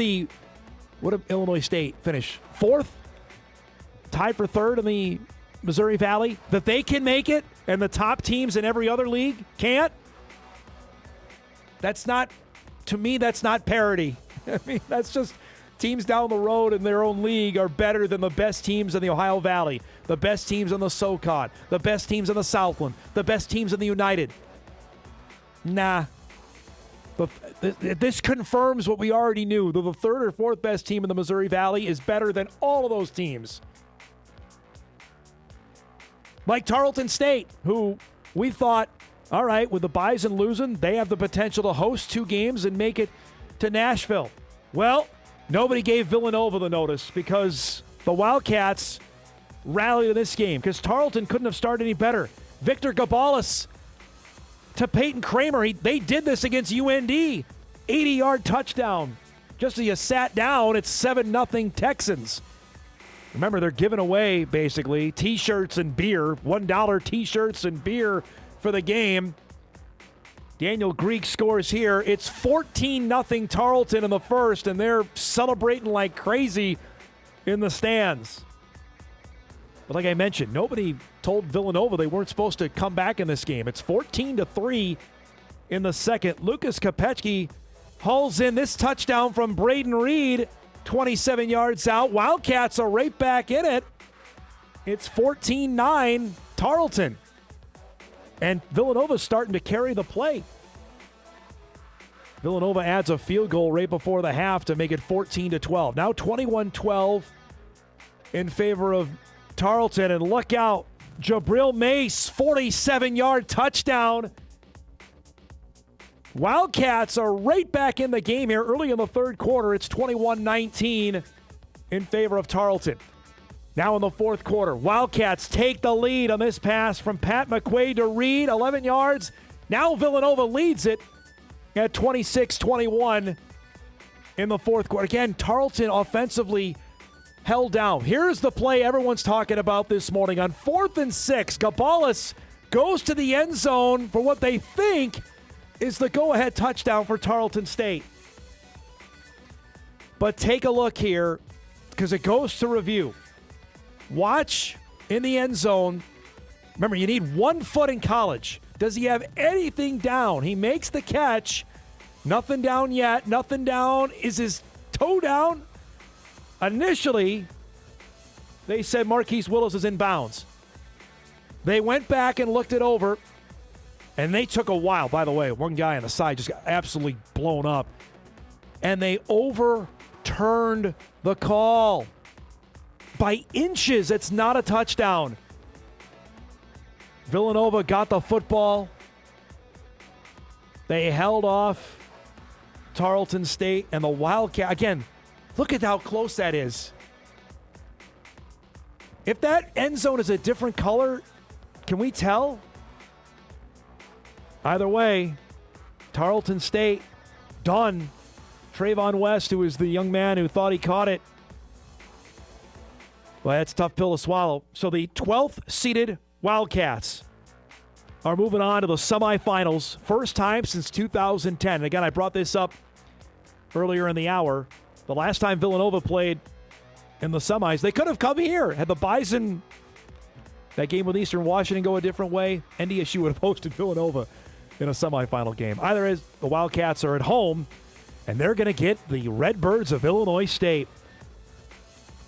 [SPEAKER 1] what did Illinois State finish? 4th? Tied for 3rd in the Missouri Valley? That they can make it and the top teams in every other league can't? To me, that's not parity. I mean, that's just teams down the road in their own league are better than the best teams in the Ohio Valley, the best teams in the SoCon, the best teams in the Southland, the best teams in the United. Nah. This confirms what we already knew. The 3rd or 4th best team in the Missouri Valley is better than all of those teams. Like Tarleton State, who we thought, all right, with the Bison losing, they have the potential to host 2 games and make it to Nashville. Well, nobody gave Villanova the notice because the Wildcats rallied in this game because Tarleton couldn't have started any better. Victor Gabalis to Peyton Kramer. They did this against UND. 80-yard touchdown. Just as you sat down, it's 7-0 Texans. Remember, they're giving away, basically, T-shirts and beer. $1 T-shirts and beer for the game. Daniel Greek scores here. It's 14-0 Tarleton in the first, and they're celebrating like crazy in the stands. But like I mentioned, nobody told Villanova they weren't supposed to come back in this game. It's 14-3 in the second. Lucas Kopechki hauls in this touchdown from Braden Reed, 27 yards out. Wildcats are right back in it. It's 14-9 Tarleton. And Villanova's starting to carry the play. Villanova adds a field goal right before the half to make it 14-12. Now 21-12 in favor of Tarleton. And look out, Jabril Mace, 47-yard touchdown. Wildcats are right back in the game here early in the third quarter. It's 21-19 in favor of Tarleton. Now in the fourth quarter, Wildcats take the lead on this pass from Pat McQuaid to Reed, 11 yards. Now Villanova leads it at 26-21 in the fourth quarter. Again, Tarleton offensively held down. Here's the play everyone's talking about this morning. On 4th and 6, Gabalis goes to the end zone for what they think is the go-ahead touchdown for Tarleton State. But take a look here because it goes to review. Watch in the end zone. Remember, you need 1 foot in college. Does he have anything down? He makes the catch. Nothing down yet. Nothing down. Is his toe down? Initially, they said Marquise Willis is in bounds. They went back and looked it over, and they took a while. By the way, one guy on the side just got absolutely blown up. And they overturned the call. By inches, it's not a touchdown. Villanova got the football. They held off Tarleton State and the Wildcat. Again, look at how close that is. If that end zone is a different color, can we tell? Either way, Tarleton State done. Trayvon West, who is the young man who thought he caught it. Well, that's a tough pill to swallow. So the 12th seeded Wildcats are moving on to the semifinals. First time since 2010. And again, I brought this up earlier in the hour. The last time Villanova played in the semis, they could have come here had the Bison that game with Eastern Washington go a different way, NDSU would have hosted Villanova in a semifinal game. Either is the Wildcats are at home, and they're going to get the Redbirds of Illinois State.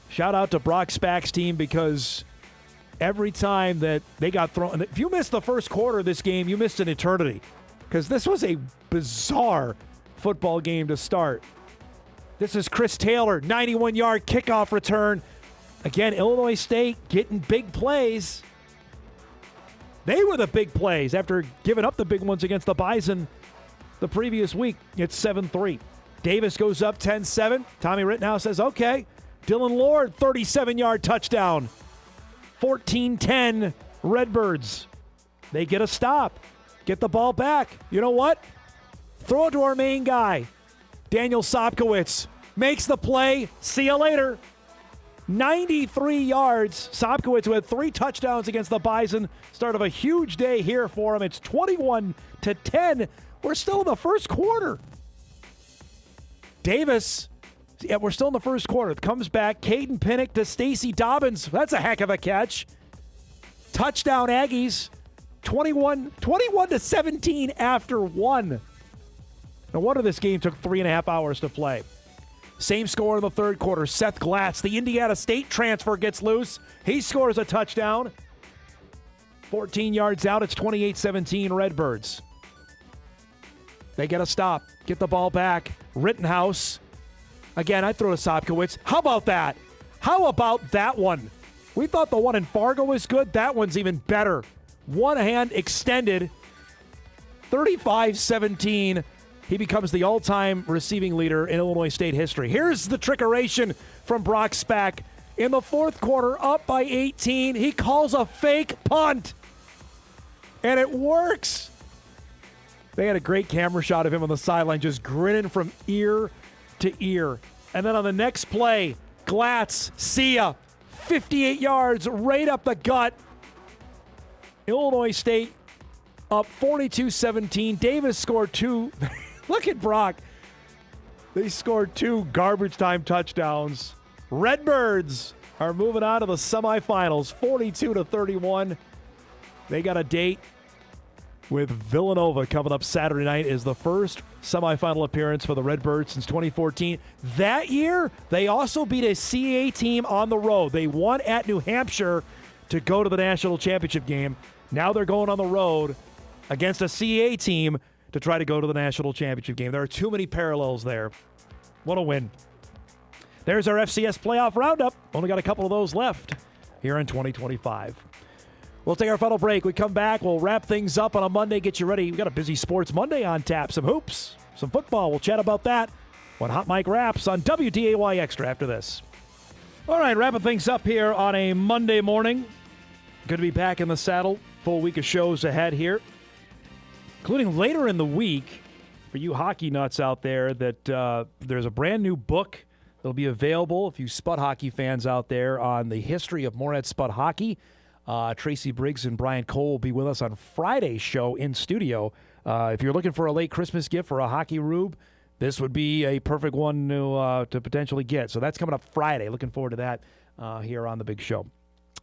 [SPEAKER 1] Shout out to Brock Spack's team, because every time that they got thrown, if you missed the first quarter of this game, you missed an eternity, because this was a bizarre football game to start. This is Chris Taylor, 91-yard kickoff return. Again, Illinois State getting big plays. They were the big plays after giving up the big ones against the Bison the previous week. It's 7-3. Davis goes up 10-7. Tommy Rittenhouse says, okay. Dylan Lord, 37-yard touchdown. 14-10 Redbirds. They get a stop. Get the ball back. You know what? Throw it to our main guy. Daniel Sopkowitz makes the play. See you later. 93 yards. Sopkowitz with 3 touchdowns against the Bison. Start of a huge day here for him. It's 21-10. We're still in the first quarter. Davis, yeah, we're still in the first quarter. Comes back. Caden Pinnock to Stacy Dobbins. That's a heck of a catch. Touchdown Aggies. 21-17 after 1. No wonder this game took 3.5 hours to play. Same score in the third quarter. Seth Glatz, the Indiana State transfer, gets loose. He scores a touchdown. 14 yards out. It's 28-17 Redbirds. They get a stop. Get the ball back. Rittenhouse. Again, I throw to Sopkowitz. How about that? How about that one? We thought the one in Fargo was good. That one's even better. One hand extended. 35-17. He becomes the all-time receiving leader in Illinois State history. Here's the trickeration from Brock Spack. In the fourth quarter, up by 18, he calls a fake punt. And it works. They had a great camera shot of him on the sideline, just grinning from ear to ear. And then on the next play, Glatz, see ya. 58 yards right up the gut. Illinois State up 42-17. Davis scored 2. Look at Brock. They scored 2 garbage time touchdowns. Redbirds are moving on to the semifinals, 42-31. They got a date with Villanova coming up Saturday night. Is the first semifinal appearance for the Redbirds since 2014. That year, they also beat a CAA team on the road. They won at New Hampshire to go to the national championship game. Now they're going on the road against a CAA team to try to go to the national championship game. There are too many parallels there. What a win. There's our FCS playoff roundup. Only got a couple of those left here in 2025. We'll take our final break. We come back. We'll wrap things up on a Monday. Get you ready. We've got a busy Sports Monday on tap. Some hoops, some football. We'll chat about that when Hot Mike wraps on WDAY Extra after this. All right, wrapping things up here on a Monday morning. Good to be back in the saddle. Full week of shows ahead here, including later in the week for you hockey nuts out there, that there's a brand new book that'll be available if you Spud hockey fans out there on the history of Moorhead Spud hockey. Tracy Briggs and Brian Cole will be with us on Friday's show in studio. If you're looking for a late Christmas gift for a hockey rube, this would be a perfect one to potentially get. So that's coming up Friday. Looking forward to that here on the big show.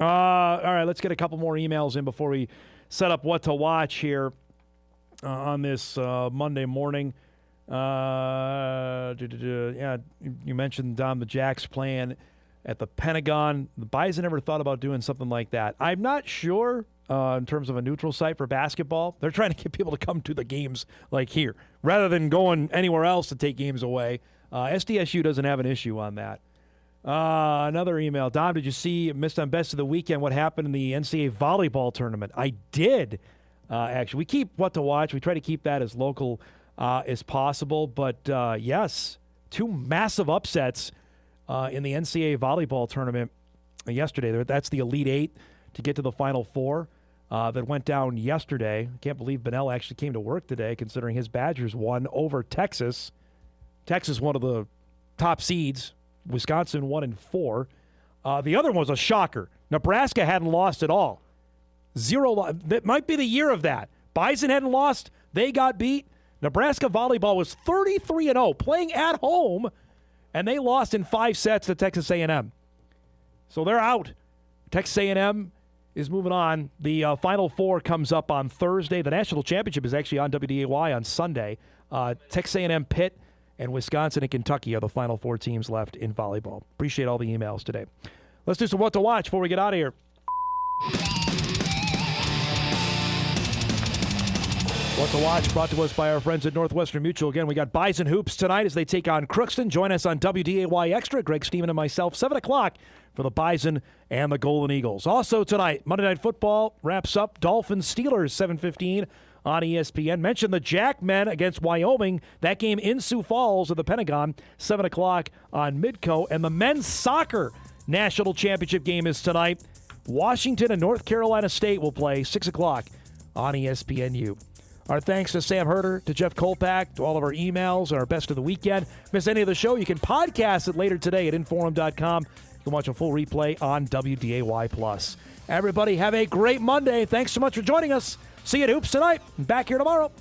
[SPEAKER 1] All right, let's get a couple more emails in before we set up what to watch here on this Monday morning. Yeah, you mentioned Dom the Jacks playing at the Pentagon. The Bison never thought about doing something like that. I'm not sure in terms of a neutral site for basketball. They're trying to get people to come to the games like here rather than going anywhere else to take games away. SDSU doesn't have an issue on that. Another email. Dom, did you see, missed on Best of the Weekend, what happened in the NCAA volleyball tournament? I did, actually. We keep what to watch. We try to keep that as local as possible. But, yes, 2 massive upsets in the NCAA volleyball tournament yesterday. That's the Elite 8 to get to the Final 4 that went down yesterday. I can't believe Bunnell actually came to work today, considering his Badgers won over Texas. Texas, one of the top seeds. Wisconsin 1-4. The other one was a shocker. Nebraska hadn't lost at all. 0. That might be the year of that. Bison hadn't lost. They got beat. Nebraska volleyball was 33-0, playing at home, and they lost in 5 sets to Texas A&M. So they're out. Texas A&M is moving on. The Final Four comes up on Thursday. The national championship is actually on WDAY on Sunday. Texas A&M, Pitt, and Wisconsin and Kentucky are the Final Four teams left in volleyball. Appreciate all the emails today. Let's do some What to Watch before we get out of here. What to Watch brought to us by our friends at Northwestern Mutual. Again, we got Bison Hoops tonight as they take on Crookston. Join us on WDAY Extra, Greg Steeman and myself, 7 o'clock for the Bison and the Golden Eagles. Also tonight, Monday Night Football wraps up Dolphins-Steelers, 7:15 on ESPN. Mentioned the Jackmen against Wyoming. That game in Sioux Falls at the Pentagon, 7 o'clock on Midco. And the men's soccer national championship game is tonight. Washington and North Carolina State will play, 6 o'clock on ESPNU. Our thanks to Sam Herder, to Jeff Kolpack, to all of our emails, and our best of the weekend. Miss any of the show, you can podcast it later today at Inforum.com. You can watch a full replay on WDAY+. Everybody have a great Monday. Thanks so much for joining us. See you at Hoops tonight. Back here tomorrow.